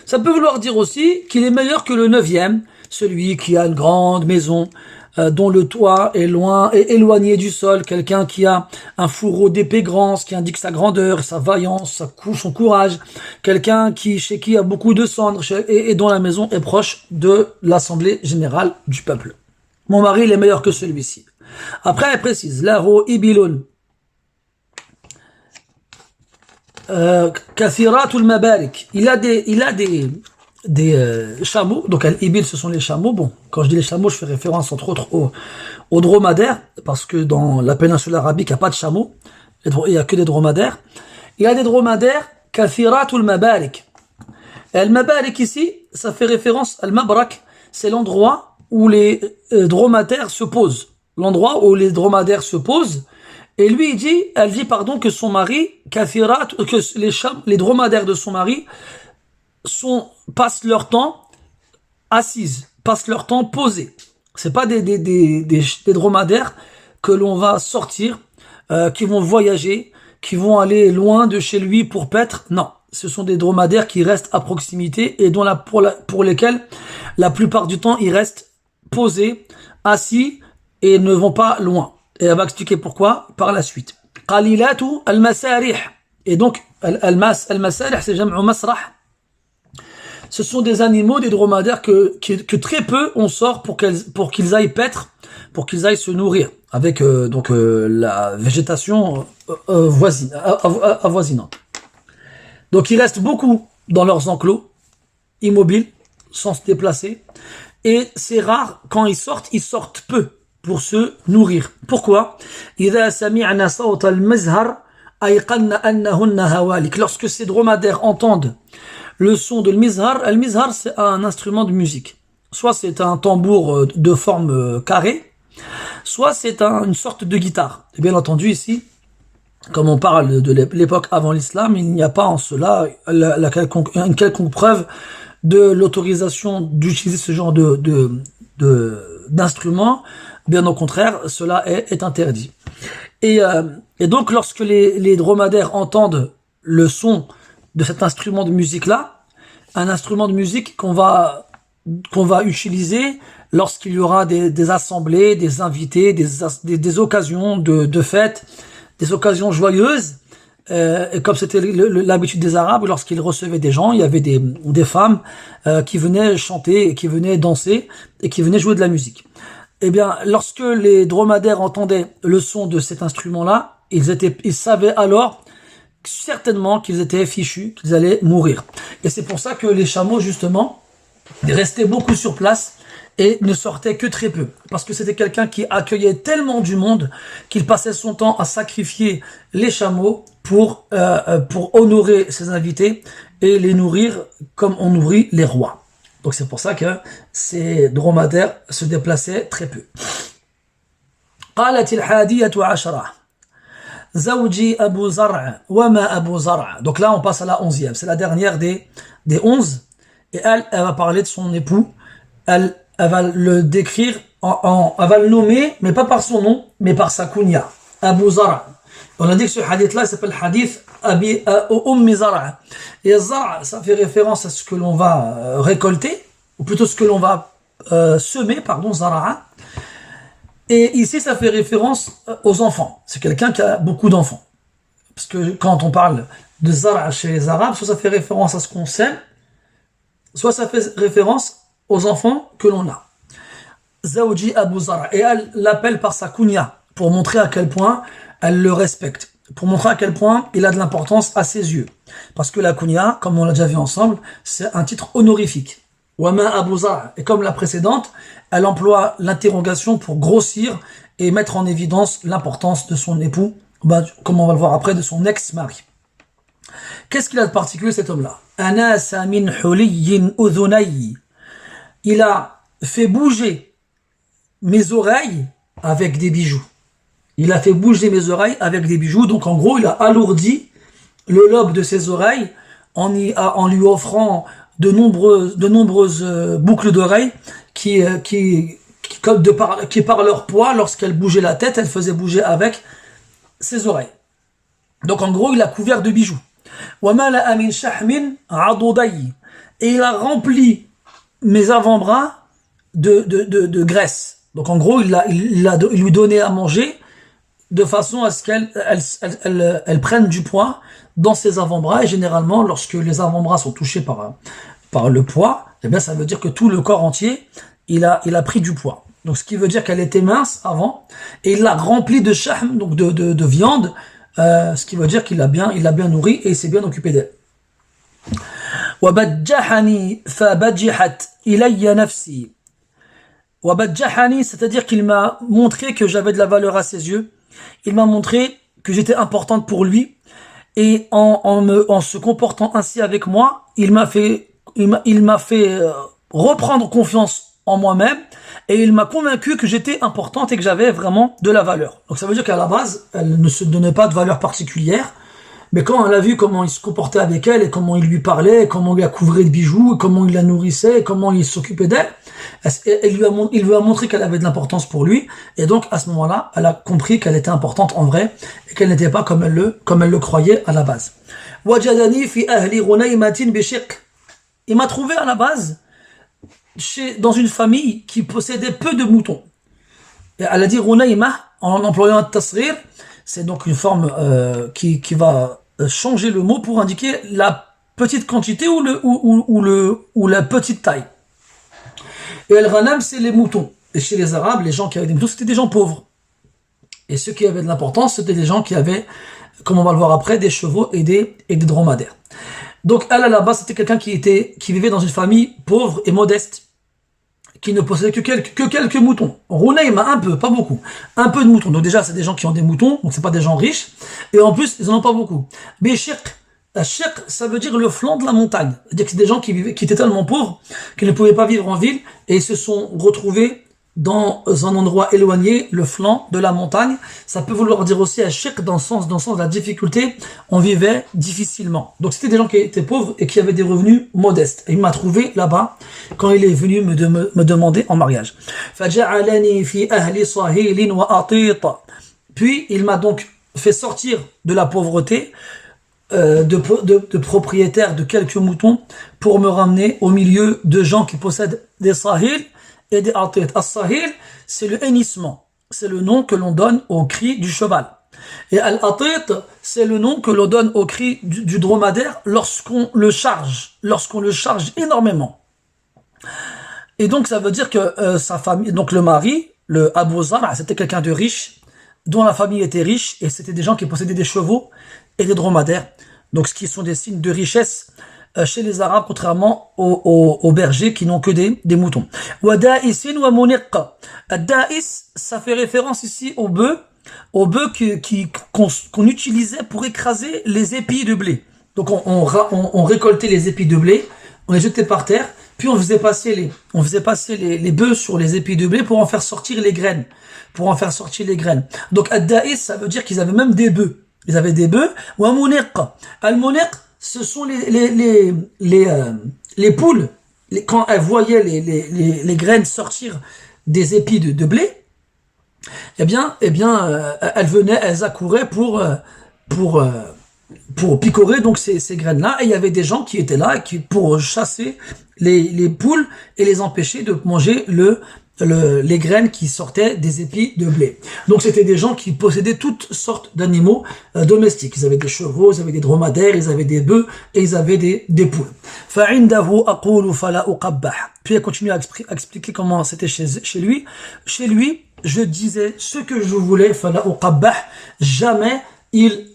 Ça peut vouloir dire aussi qu'il est meilleur que le 9e, celui qui a une grande maison, dont le toit est éloigné du sol, quelqu'un qui a un fourreau d'épée grand, ce qui indique sa grandeur, sa vaillance, son courage, quelqu'un chez qui a beaucoup de cendres et dont la maison est proche de l'assemblée générale du peuple. Mon mari, il est meilleur que celui-ci. Après, elle précise, Lahu ibilun. Kathiratul mabarik. Il a des chameaux. Donc al-ibil, ce sont les chameaux. Bon, quand je dis les chameaux, je fais référence entre autres aux dromadaires, parce que dans la péninsule arabique, il n'y a pas de chameaux, il n'y a que des dromadaires. Il a des dromadaires kathiratul mabarik. Et al-mabarik ici, ça fait référence al-mabrak, c'est l'endroit où les dromadaires se posent. L'endroit où les dromadaires se posent. Et lui, elle dit que son mari, que les dromadaires de son mari passent leur temps assises, passent leur temps posés. C'est pas des dromadaires que l'on va sortir, qui vont voyager, qui vont aller loin de chez lui pour paître. Non. Ce sont des dromadaires qui restent à proximité et pour lesquels, la plupart du temps, ils restent posés, assis et ne vont pas loin. Et elle va expliquer pourquoi par la suite. Qalilatu al-masarih. Et donc, al-masarih, c'est jam'u masrah. Ce sont des animaux, des dromadaires que très peu on sort pour qu'ils aillent paître, pour qu'ils aillent se nourrir avec la végétation avoisinante. Donc ils restent beaucoup dans leurs enclos, immobiles, sans se déplacer. Et c'est rare, quand ils sortent peu pour se nourrir. Pourquoi? Lorsque ces dromadaires entendent le son de al-mizhar c'est un instrument de musique. Soit c'est un tambour de forme carrée, soit c'est une sorte de guitare. Et bien entendu ici, comme on parle de l'époque avant l'islam, il n'y a pas en cela une quelconque preuve de l'autorisation d'utiliser ce genre d'instrument. Bien au contraire, cela est interdit. Et donc, lorsque les dromadaires entendent le son de cet instrument de musique-là, un instrument de musique qu'on va utiliser lorsqu'il y aura des assemblées, des invités, des occasions de fêtes, des occasions joyeuses, et comme c'était l'habitude des Arabes, lorsqu'ils recevaient des gens, il y avait des femmes qui venaient chanter, et qui venaient danser, et qui venaient jouer de la musique. Eh bien, lorsque les dromadaires entendaient le son de cet instrument-là, ils savaient alors certainement qu'ils étaient fichus, qu'ils allaient mourir. Et c'est pour ça que les chameaux, justement, restaient beaucoup sur place et ne sortait que très peu, parce que c'était quelqu'un qui accueillait tellement du monde qu'il passait son temps à sacrifier les chameaux pour honorer ses invités et les nourrir comme on nourrit les rois. Donc c'est pour ça que ces dromadaires se déplaçaient très peu. قالت الحادية عشرة زوجي أبو زرع وما أبو زرع. Donc là on passe à la 11e, c'est la dernière des 11, et elle va parler de son époux. Elle va le décrire, elle va le nommer, mais pas par son nom, mais par sa kunya, Abu Zara. On a dit que ce hadith-là s'appelle hadith Ummi Zara. Et Zara, ça fait référence à ce que l'on va récolter, ou plutôt ce que l'on va semer, Zara. Et ici, ça fait référence aux enfants. C'est quelqu'un qui a beaucoup d'enfants. Parce que quand on parle de Zara chez les Arabes, soit ça fait référence à ce qu'on sème, soit ça fait référence aux enfants que l'on a. Zawji Abu Zara. Et elle l'appelle par sa kunya, pour montrer à quel point elle le respecte. Pour montrer à quel point il a de l'importance à ses yeux. Parce que la kunya, comme on l'a déjà vu ensemble, c'est un titre honorifique. Wama Abu Zara. Et comme la précédente, elle emploie l'interrogation pour grossir et mettre en évidence l'importance de son époux, comme on va le voir après, de son ex-mari. Qu'est-ce qu'il a de particulier cet homme-là? Anasa min huliyin udhunay. Il a fait bouger mes oreilles avec des bijoux. Il a fait bouger mes oreilles avec des bijoux. Donc en gros, il a alourdi le lobe de ses oreilles en lui offrant de nombreuses boucles d'oreilles qui par leur poids, lorsqu'elle bougeait la tête, elle faisait bouger avec ses oreilles. Donc en gros, il a couvert de bijoux. Et il a rempli mes avant-bras de graisse. Donc en gros, il lui donnait à manger de façon à ce qu'elle prenne du poids dans ses avant-bras. Et généralement, lorsque les avant-bras sont touchés par le poids, eh bien, ça veut dire que tout le corps entier, il a pris du poids. Donc ce qui veut dire qu'elle était mince avant, et il l'a remplie de shahm, donc de viande, ce qui veut dire qu'il l'a bien nourri et il s'est bien occupé d'elle. وَبَجَّحَنِي فَبَجِحَتْ إِلَيَّ نَفْسِي. وَبَجَّحَنِي, c'est-à-dire qu'il m'a montré que j'avais de la valeur à ses yeux. Il m'a montré que j'étais importante pour lui. Et en se comportant ainsi avec moi, il m'a fait reprendre confiance en moi-même. Et il m'a convaincu que j'étais importante et que j'avais vraiment de la valeur. Donc ça veut dire qu'à la base, elle ne se donnait pas de valeur particulière. Mais quand elle a vu comment il se comportait avec elle, et comment il lui parlait, et comment il lui a couvré de bijoux, et comment il la nourrissait, et comment il s'occupait d'elle, il lui a montré qu'elle avait de l'importance pour lui. Et donc, à ce moment-là, elle a compris qu'elle était importante en vrai, et qu'elle n'était pas comme elle le croyait à la base. Wajadani fi ahli Runaymatin bishiq. Il m'a trouvé à la base dans une famille qui possédait peu de moutons. Et elle a dit Runayma, en employant un tasghir, c'est donc une forme qui va changer le mot pour indiquer la petite quantité ou la petite taille. Et al-ghanam, c'est les moutons. Et chez les Arabes, les gens qui avaient des moutons, c'était des gens pauvres. Et ceux qui avaient de l'importance, c'était des gens qui avaient, comme on va le voir après, des chevaux et des dromadaires. Donc elle, à la base, c'était quelqu'un qui vivait dans une famille pauvre et modeste, qui ne possédait que quelques moutons. Runayma, un peu, pas beaucoup. Un peu de moutons. Donc déjà, c'est des gens qui ont des moutons, donc c'est pas des gens riches. Et en plus, ils en ont pas beaucoup. Bishiq, ça veut dire le flanc de la montagne. C'est-à-dire que c'est des gens qui étaient tellement pauvres, qu'ils ne pouvaient pas vivre en ville, et ils se sont retrouvés dans un endroit éloigné, le flanc de la montagne. Ça peut vouloir dire aussi Ashik dans le sens de la difficulté. On vivait difficilement. Donc c'était des gens qui étaient pauvres et qui avaient des revenus modestes. Et il m'a trouvé là-bas quand il est venu me demander en mariage. Puis il m'a donc fait sortir de la pauvreté, de propriétaires de quelques moutons, pour me ramener au milieu de gens qui possèdent des sahil et des atit. As-sahil, c'est le hennissement. C'est le nom que l'on donne au cri du cheval. Et al-atit, c'est le nom que l'on donne au cri du dromadaire lorsqu'on le charge énormément. Et donc ça veut dire que sa famille, donc le mari, le Abu Zara, c'était quelqu'un de riche, dont la famille était riche, et c'était des gens qui possédaient des chevaux et des dromadaires. Donc ce qui sont des signes de richesse chez les Arabes, contrairement aux bergers qui n'ont que des moutons. Wa da'isin wa muniqqa. Da'is, ça fait référence ici au bœuf qu'on utilisait pour écraser les épis de blé. Donc on récoltait les épis de blé, on les jetait par terre, puis on faisait passer les bœufs sur les épis de blé pour en faire sortir les graines. Donc ad-da'is, ça veut dire qu'ils avaient même des bœufs. Ils avaient des bœufs. Wa muniqqa. Al-muniq, ce sont les poules, quand elles voyaient les graines sortir des épis de blé, elles venaient, elles accouraient pour picorer donc ces graines-là, et il y avait des gens qui étaient là pour chasser les poules et les empêcher de manger le les graines qui sortaient des épis de blé. Donc c'était des gens qui possédaient toutes sortes d'animaux domestiques. Ils avaient des chevaux, ils avaient des dromadaires, ils avaient des bœufs et ils avaient des poules. Puis elle continue à expliquer comment c'était chez lui. Chez lui, je disais ce que je voulais, jamais il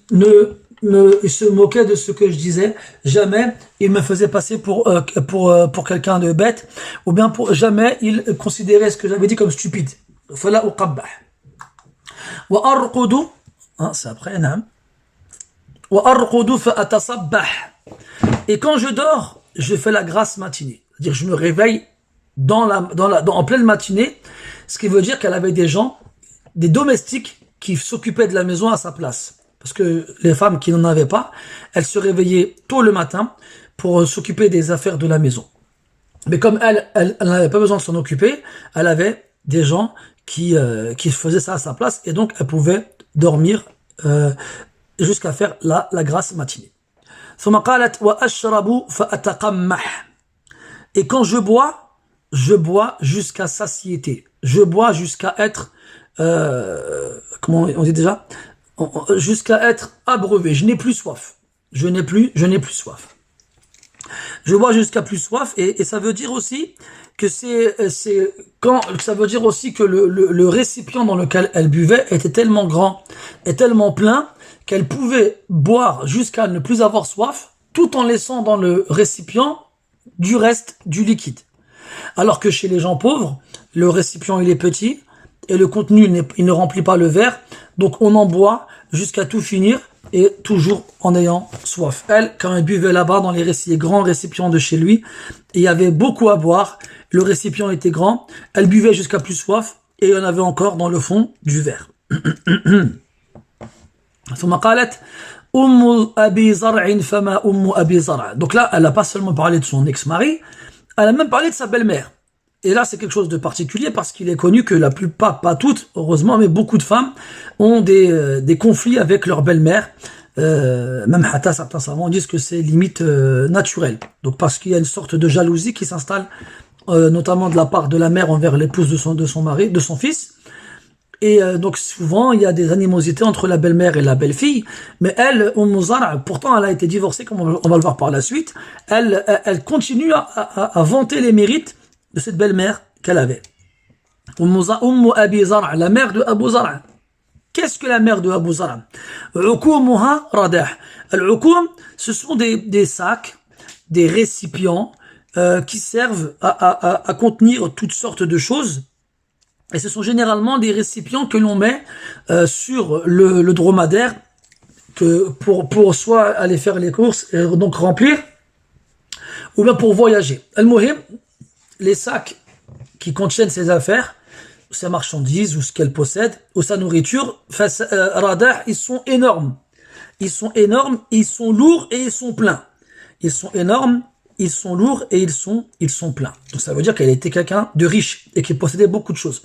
se moquait de ce que je disais, jamais il me faisait passer pour quelqu'un de bête, ou bien jamais il considérait ce que j'avais dit comme stupide. Fala uqabbah. Wa arqudu, c'est après, naam. Wa arqudu fa atasabbah. Et quand je dors, je fais la grasse matinée. C'est-à-dire je me réveille en pleine matinée, ce qui veut dire qu'elle avait des gens, des domestiques qui s'occupaient de la maison à sa place. Parce que les femmes qui n'en avaient pas, elles se réveillaient tôt le matin pour s'occuper des affaires de la maison. Mais comme elle n'avait pas besoin de s'en occuper, elle avait des gens qui faisaient ça à sa place, et donc elle pouvait dormir jusqu'à faire la grasse matinée. Et quand je bois jusqu'à satiété. Je bois jusqu'à être, comment on dit déjà, jusqu'à être abreuvé. Je n'ai plus soif. Je n'ai plus soif. Je bois jusqu'à plus soif, et ça veut dire aussi que ça veut dire aussi que le récipient dans lequel elle buvait était tellement grand et tellement plein qu'elle pouvait boire jusqu'à ne plus avoir soif, tout en laissant dans le récipient du reste du liquide. Alors que chez les gens pauvres, le récipient il est petit et le contenu il ne remplit pas le verre, donc on en boit jusqu'à tout finir et toujours en ayant soif. Elle, quand elle buvait là-bas dans les grands récipients de chez lui, il y avait beaucoup à boire, le récipient était grand, elle buvait jusqu'à plus soif et il y en avait encore dans le fond du verre. Donc là, elle n'a pas seulement parlé de son ex-mari, elle a même parlé de sa belle-mère. Et là, c'est quelque chose de particulier parce qu'il est connu que la plupart, pas toutes, heureusement, mais beaucoup de femmes ont des conflits avec leur belle-mère. Même certains savants disent que c'est limite naturel. Donc parce qu'il y a une sorte de jalousie qui s'installe, notamment de la part de la mère envers l'épouse de son mari, de son fils. Et donc souvent, il y a des animosités entre la belle-mère et la belle-fille. Mais elle, pourtant, elle a été divorcée, comme on va le voir par la suite. Elle continue à vanter les mérites de cette belle-mère qu'elle avait. Abi Zar', la mère de Abu Zar'. Qu'est-ce que la mère de Abu Zar'? Ukumuha radah. Al-ukum, ce sont des sacs, des récipients qui servent à contenir toutes sortes de choses. Et ce sont généralement des récipients que l'on met sur le dromadaire pour soit aller faire les courses et donc remplir, ou bien pour voyager. Al-Muhim, les sacs qui contiennent ses affaires, sa marchandise, ou ce qu'elle possède, ou sa nourriture, radah, ils sont énormes. Ils sont énormes, ils sont lourds et ils sont pleins. Ils sont énormes, ils sont lourds et ils sont pleins. Donc ça veut dire qu'elle était quelqu'un de riche et qui possédait beaucoup de choses.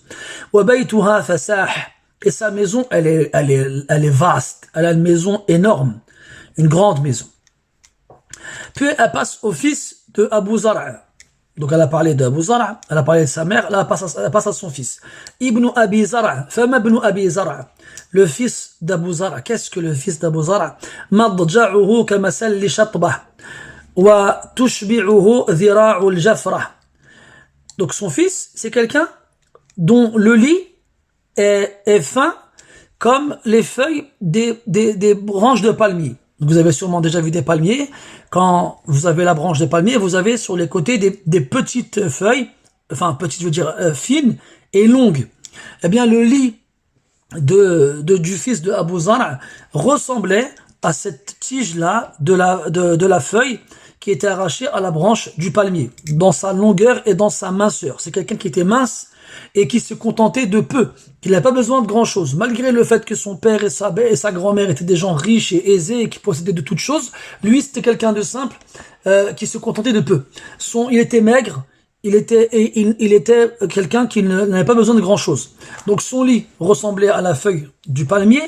Et sa maison, elle est vaste. Elle a une maison énorme, une grande maison. Puis elle passe au fils de Abu Zar'. Donc elle a parlé d'Abu Zar', elle a parlé de sa mère, elle passe à son fils. Ibn Abi Zar', fama ibn Abi Zar'. Le fils d'Abu Zar'. Qu'est-ce que le fils d'Abu Zar'? Madja'uhu kamasal li shatbah. Wa tushbi'uhu dhira'u al-jafra. Donc son fils, c'est quelqu'un dont le lit est fin comme les feuilles des branches de palmier. Vous avez sûrement déjà vu des palmiers. Quand vous avez la branche de palmier, vous avez sur les côtés des petites feuilles, enfin petites, je veux dire fines et longues. Eh bien, le lit du fils de Abu Zar' ressemblait à cette tige-là de la feuille qui était arrachée à la branche du palmier, dans sa longueur et dans sa minceur. C'est quelqu'un qui était mince et qui se contentait de peu, qui n'avait pas besoin de grand chose, malgré le fait que son père et sa grand-mère étaient des gens riches et aisés et qui possédaient de toutes choses. Lui, c'était quelqu'un de simple, qui se contentait de peu. Il était maigre, il était quelqu'un qui n'avait pas besoin de grand chose. Donc son lit ressemblait à la feuille du palmier.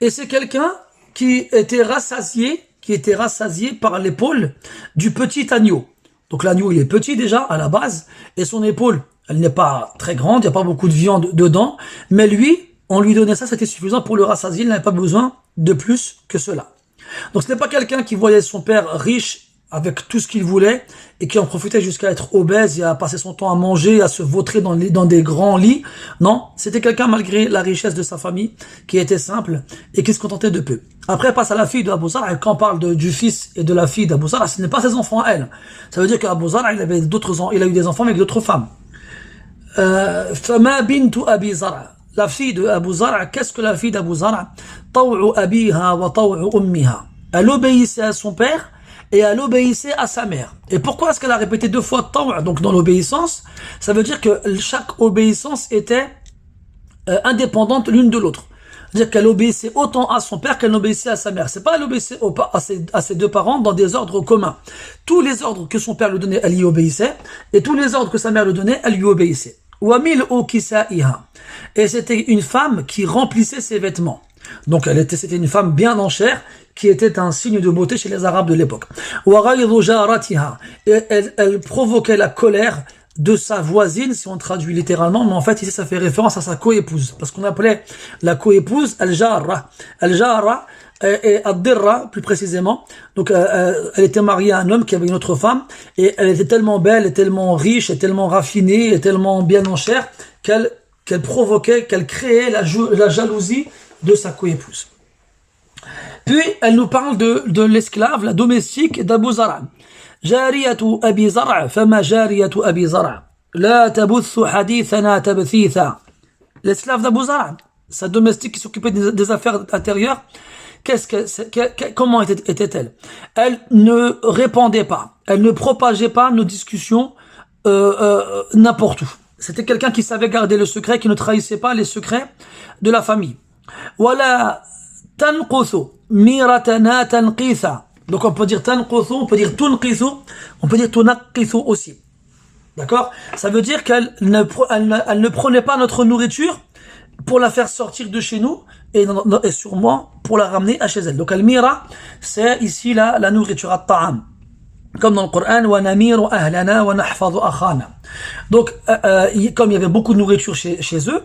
Et c'est quelqu'un qui était rassasié par l'épaule du petit agneau. Donc l'agneau, il est petit déjà, à la base, et son épaule, elle n'est pas très grande, il n'y a pas beaucoup de viande dedans, mais lui, on lui donnait ça, c'était suffisant pour le rassasier, il n'avait pas besoin de plus que cela. Donc ce n'est pas quelqu'un qui voyait son père riche avec tout ce qu'il voulait et qui en profitait jusqu'à être obèse et à passer son temps à manger, à se vautrer dans des grands lits. Non, c'était quelqu'un malgré la richesse de sa famille qui était simple et qui se contentait de peu. Après, passe à la fille de Abu Zar'a, et quand on parle du fils et de la fille d'Abu Zar'a, ce n'est pas ses enfants à elle. Ça veut dire qu'Abu Zar'a, il a eu des enfants avec d'autres femmes. Fama bintu Abi Zar'a. La fille de Abu Zar'a, qu'est-ce que la fille d'Abu Zar'a? Taw'u abiha wa taw'u ummiha. Elle obéissait à son père et elle obéissait à sa mère. Et pourquoi est-ce qu'elle a répété 2 fois taw', donc dans l'obéissance? Ça veut dire que chaque obéissance était indépendante l'une de l'autre. C'est-à-dire qu'elle obéissait autant à son père qu'elle obéissait à sa mère. C'est pas elle obéissait à ses 2 parents dans des ordres communs. Tous les ordres que son père lui donnait, elle y obéissait, et tous les ordres que sa mère lui donnait, elle lui obéissait. Et c'était une femme qui remplissait ses vêtements. Donc c'était une femme bien en chair, qui était un signe de beauté chez les Arabes de l'époque. Et elle provoquait la colère de sa voisine, si on traduit littéralement, mais en fait ici ça fait référence à sa coépouse, parce qu'on appelait la coépouse al-jarra. Al-jarra et ad-dirra plus précisément. Donc elle était mariée à un homme qui avait une autre femme, et elle était tellement belle, et tellement riche, et tellement raffinée, et tellement bien en chair, qu'elle provoquait, qu'elle créait la jalousie de sa coépouse. Puis elle nous parle de l'esclave, la domestique d'Abu Zar'a. جارية أبي زرع فما جارية أبي زرع لا تبث حديثنا تبثيثا. L'esclave d'Abu Zar'a, sa domestique qui s'occupait des affaires intérieures, comment était-elle? Elle ne répandait pas, elle ne propageait pas nos discussions n'importe où. C'était quelqu'un qui savait garder le secret, qui ne trahissait pas les secrets de la famille. Wala tanquthu miratana tanqitha. Donc on peut dire tanquthu, on peut dire tunqithu, on peut dire tunaqithu aussi. D'accord? Ça veut dire qu'elle ne prenait pas notre nourriture pour la faire sortir de chez nous et sûrement pour la ramener à chez elle. Donc al-mira, c'est ici la nourriture, at-ta'am. Comme dans le Coran, wa namiru ahlana wa nahfadhu akhana. Donc comme il y avait beaucoup de nourriture chez eux,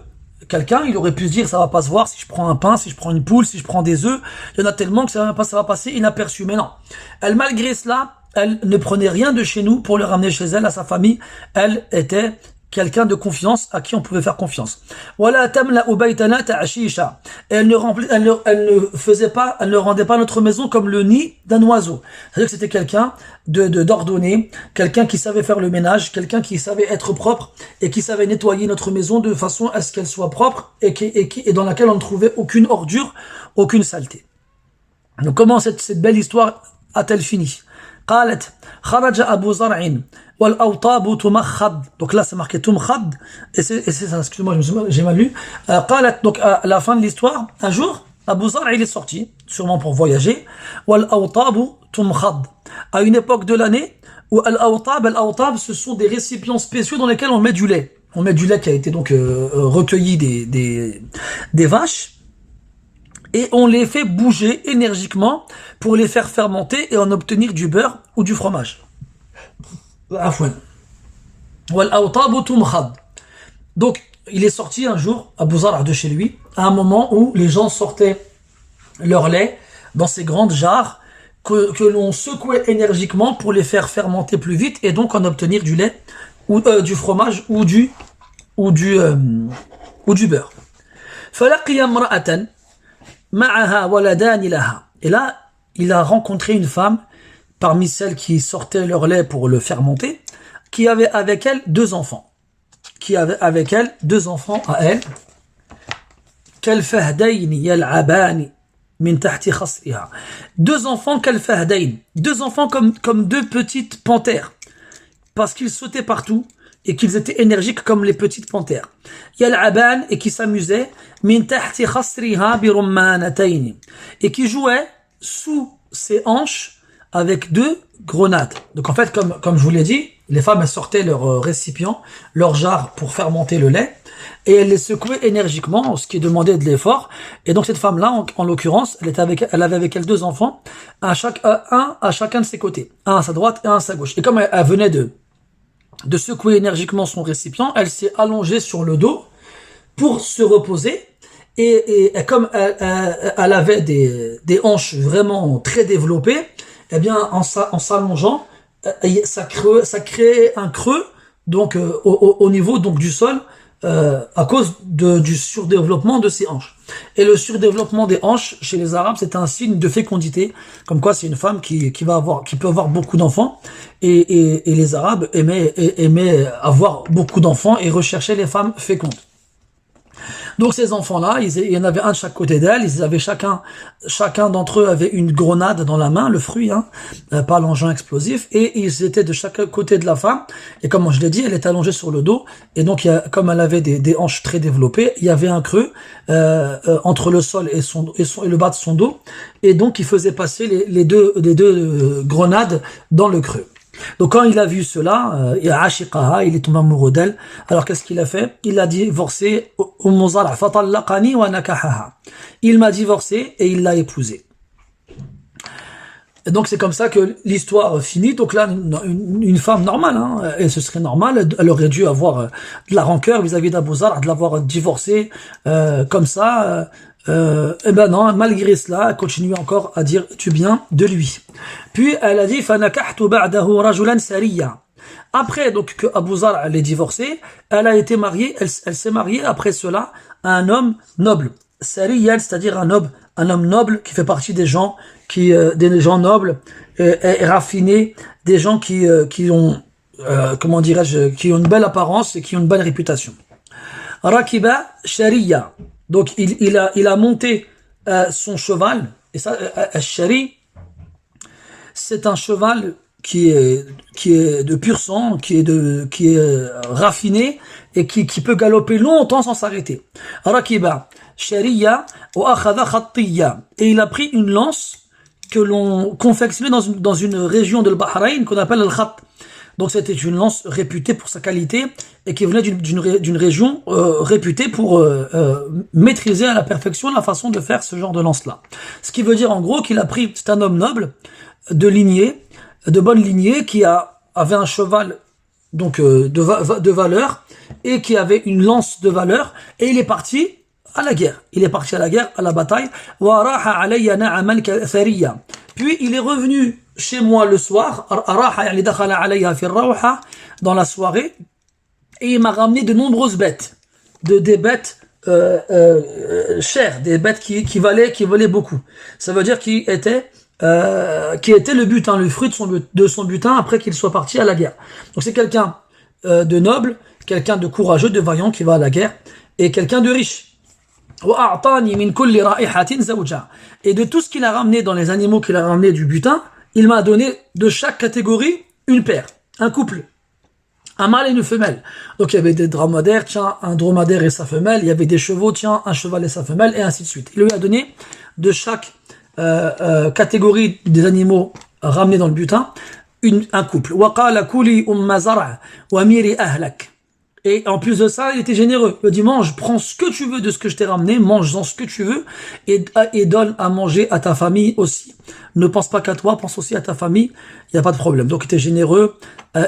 quelqu'un, il aurait pu se dire, ça va pas se voir si je prends un pain, si je prends une poule, si je prends des œufs. Il y en a tellement que ça va passer inaperçu. Mais non. Elle, malgré cela, elle ne prenait rien de chez nous pour le ramener chez elle, à sa famille. Elle était quelqu'un de confiance, à qui on pouvait faire confiance. Voilà, tamla'u baytana ta'ashisha. Elle ne rendait pas notre maison comme le nid d'un oiseau. C'est-à-dire que c'était quelqu'un d'ordonné, quelqu'un qui savait faire le ménage, quelqu'un qui savait être propre et qui savait nettoyer notre maison de façon à ce qu'elle soit propre et dans laquelle on ne trouvait aucune ordure, aucune saleté. Donc comment cette belle histoire a-t-elle fini? قالت خرج أبو زرع والأوطاب تمخض. Donc là c'est marqué tumkhad et c'est ça, excusez-moi j'ai mal lu. قالت, donc à la fin de l'histoire, un jour Abu Zar'a il est sorti sûrement pour voyager, والأوطاب تمخض, à une époque de l'année où al-awtab ce sont des récipients spéciaux dans lesquels on met du lait. On met du lait qui a été donc recueilli des vaches, et on les fait bouger énergiquement pour les faire fermenter et en obtenir du beurre ou du fromage. Donc, il est sorti un jour, Abu Zar'a de chez lui, à un moment où les gens sortaient leur lait dans ces grandes jarres que l'on secouait énergiquement pour les faire fermenter plus vite et donc en obtenir du lait ou du fromage ou du beurre. فلقي امرأة معها ولدان لها. Et là, il a rencontré une femme parmi celles qui sortaient leur lait pour le fermenter, qui avait avec elle 2 enfants. À elle. كالفهدين يلعبان من تحت خصرها. 2 enfants كالفهدين. 2 enfants comme 2 petites panthères. Parce qu'ils sautaient partout et qu'ils étaient énergiques comme les petites panthères. Yal'aban, et qui s'amusaient, min tahti khasriha bi rummanatayn, et qui jouaient sous ses hanches avec 2 grenades. Donc en fait, comme je vous l'ai dit, Les femmes, elles sortaient leur récipient, leur jarre pour faire monter le lait, et elles les secouaient énergiquement, ce qui demandait de l'effort. Et donc cette femme-là, en l'occurrence, elle avait avec elle 2 enfants, un à chacun de ses côtés, un à sa droite et un à sa gauche. Et comme elle venait de secouer énergiquement son récipient, elle s'est allongée sur le dos pour se reposer. Et comme elle avait des hanches vraiment très développées, eh bien, en s'allongeant, ça crée un creux donc au niveau donc du sol à cause du surdéveloppement de ses hanches. Et le surdéveloppement des hanches chez les Arabes, c'est un signe de fécondité, comme quoi c'est une femme qui peut avoir beaucoup d'enfants. Et les Arabes aimaient avoir beaucoup d'enfants et recherchaient les femmes fécondes. Donc ces enfants-là, il y en avait un de chaque côté d'elle, ils avaient chacun d'entre eux avait une grenade dans la main, le fruit, pas l'engin explosif, et ils étaient de chaque côté de la femme, et comme je l'ai dit, elle était allongée sur le dos, et donc comme elle avait des hanches très développées, il y avait un creux entre le sol et le bas de son dos, et donc il faisait passer les deux grenades dans le creux. Donc quand il a vu cela, il est tombé amoureux d'elle. Alors qu'est-ce qu'il a fait? Il a divorcé. Il m'a divorcé et il l'a épousée. Et donc c'est comme ça que l'histoire finit. Donc là, une femme normale, et ce serait normal, elle aurait dû avoir de la rancœur vis-à-vis d'Abou Zar, de l'avoir divorcé comme ça. Eh ben non, malgré cela, elle continue encore à dire du bien de lui. Puis elle a dit فَنَكَحْتُ بَعْدَهُ رَجُلًا سَرِيًّا. Après donc que Abou Zar l'ait divorcée, elle a été mariée, elle s'est mariée après cela à un homme noble. Sariyan, c'est-à-dire un homme noble qui fait partie des gens des gens nobles et raffinés, des gens qui ont comment dirais-je, qui ont une belle apparence et qui ont une belle réputation. Rakiba Shariya. Donc il a monté son cheval, et ça, Shari, c'est un cheval qui est de pur sang, qui est raffiné et qui peut galoper longtemps sans s'arrêter. Rakiba Shariya wa akhadha khattiya, et il a pris une lance que l'on confectionnait dans une région de Bahreïn qu'on appelle al-Khat. Donc c'était une lance réputée pour sa qualité et qui venait d'une région réputée pour maîtriser à la perfection la façon de faire ce genre de lance-là. Ce qui veut dire en gros qu'il a pris, c'est un homme noble, de bonne lignée, qui avait un cheval donc de valeur et qui avait une lance de valeur, et il est parti à la guerre. Il est parti à la guerre, à la bataille. Puis il est revenu chez moi le soir, dans la soirée, et il m'a ramené de nombreuses bêtes, des bêtes chères, des bêtes qui valaient beaucoup. Ça veut dire qui était le butin, le fruit de son butin après qu'il soit parti à la guerre. Donc c'est quelqu'un de noble, quelqu'un de courageux, de vaillant qui va à la guerre, et quelqu'un de riche. Et de tout ce qu'il a ramené dans les animaux qu'il a ramené du butin, il m'a donné de chaque catégorie une paire, un couple, un mâle et une femelle. Donc il y avait des dromadaires, tiens, un dromadaire et sa femelle, il y avait des chevaux, tiens, un cheval et sa femelle, et ainsi de suite. Il lui a donné de chaque catégorie des animaux ramenés dans le butin un couple. Et en plus de ça, il était généreux. Il dit, mange, prends ce que tu veux de ce que je t'ai ramené, mange-en ce que tu veux, et donne à manger à ta famille aussi. Ne pense pas qu'à toi, pense aussi à ta famille, il n'y a pas de problème. Donc il était généreux,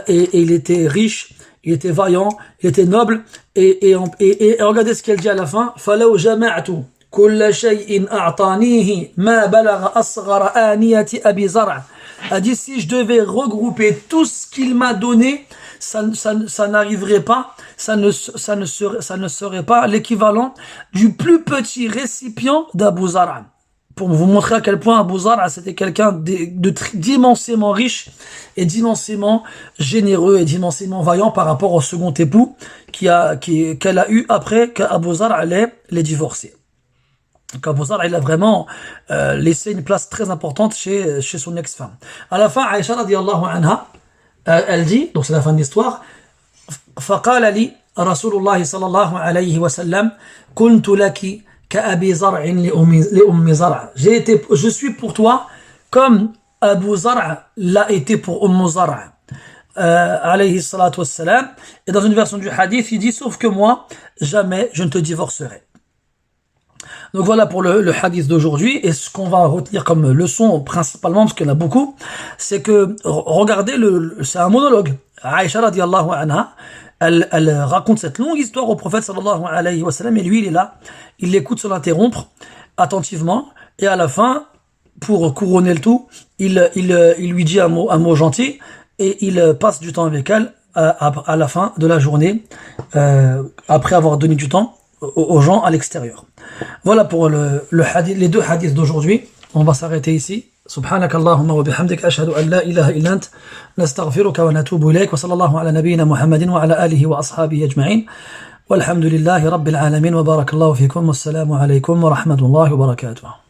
et il était riche, il était vaillant, il était noble, et regardez ce qu'elle dit à la fin. فَلَوْ جَمَعْتُ كُلَّ شَيْءٍ أَعْطَانِيهِ مَا بَلَغَ أَصْغَرَ آنِيَةِ أَبِي زَرْعٍ. Elle dit, si je devais regrouper tout ce qu'il m'a donné, ça n'arriverait pas, ça ne serait pas l'équivalent du plus petit récipient d'Abou Zar'. Pour vous montrer à quel point Abou Zar' c'était quelqu'un d'immensément riche et d'immensément généreux et d'immensément vaillant par rapport au second époux qu'elle a eu après qu'Abou Zar' allait les divorcer. Donc Abou Zar' il a vraiment laissé une place très importante chez son ex-femme. À la fin, Aïcha radiyallahu anha, elle dit, donc c'est la fin de l'histoire, فقال لي رسول الله صلى الله عليه وسلم كنت لك كأبي زرع لأم زرع. Je suis pour toi comme Abou Zar' l'a été pour Zar'. alayhi salatu wassalam. Et dans une version du hadith, il dit, sauf que moi, jamais je ne te divorcerai. Donc voilà pour le hadith d'aujourd'hui. Et ce qu'on va retenir comme leçon, principalement, parce qu'il y en a beaucoup, c'est que, regardez, c'est un monologue. Aïcha radiallahu anha, elle raconte cette longue histoire au prophète sallallahu alayhi wa sallam, et lui, il est là, il l'écoute sans l'interrompre, attentivement, et à la fin, pour couronner le tout, il lui dit un mot gentil, et il passe du temps avec elle à la fin de la journée, après avoir donné du temps aux gens à l'extérieur. Voilà pour les deux hadiths d'aujourd'hui. On va s'arrêter ici. سبحانك اللهم وبحمدك أشهد أن لا إله إلا أنت نستغفرك ونتوب إليك وصلى الله على نبينا محمد وعلى آله وأصحابه أجمعين والحمد لله رب العالمين وبارك الله فيكم والسلام عليكم ورحمة الله وبركاته.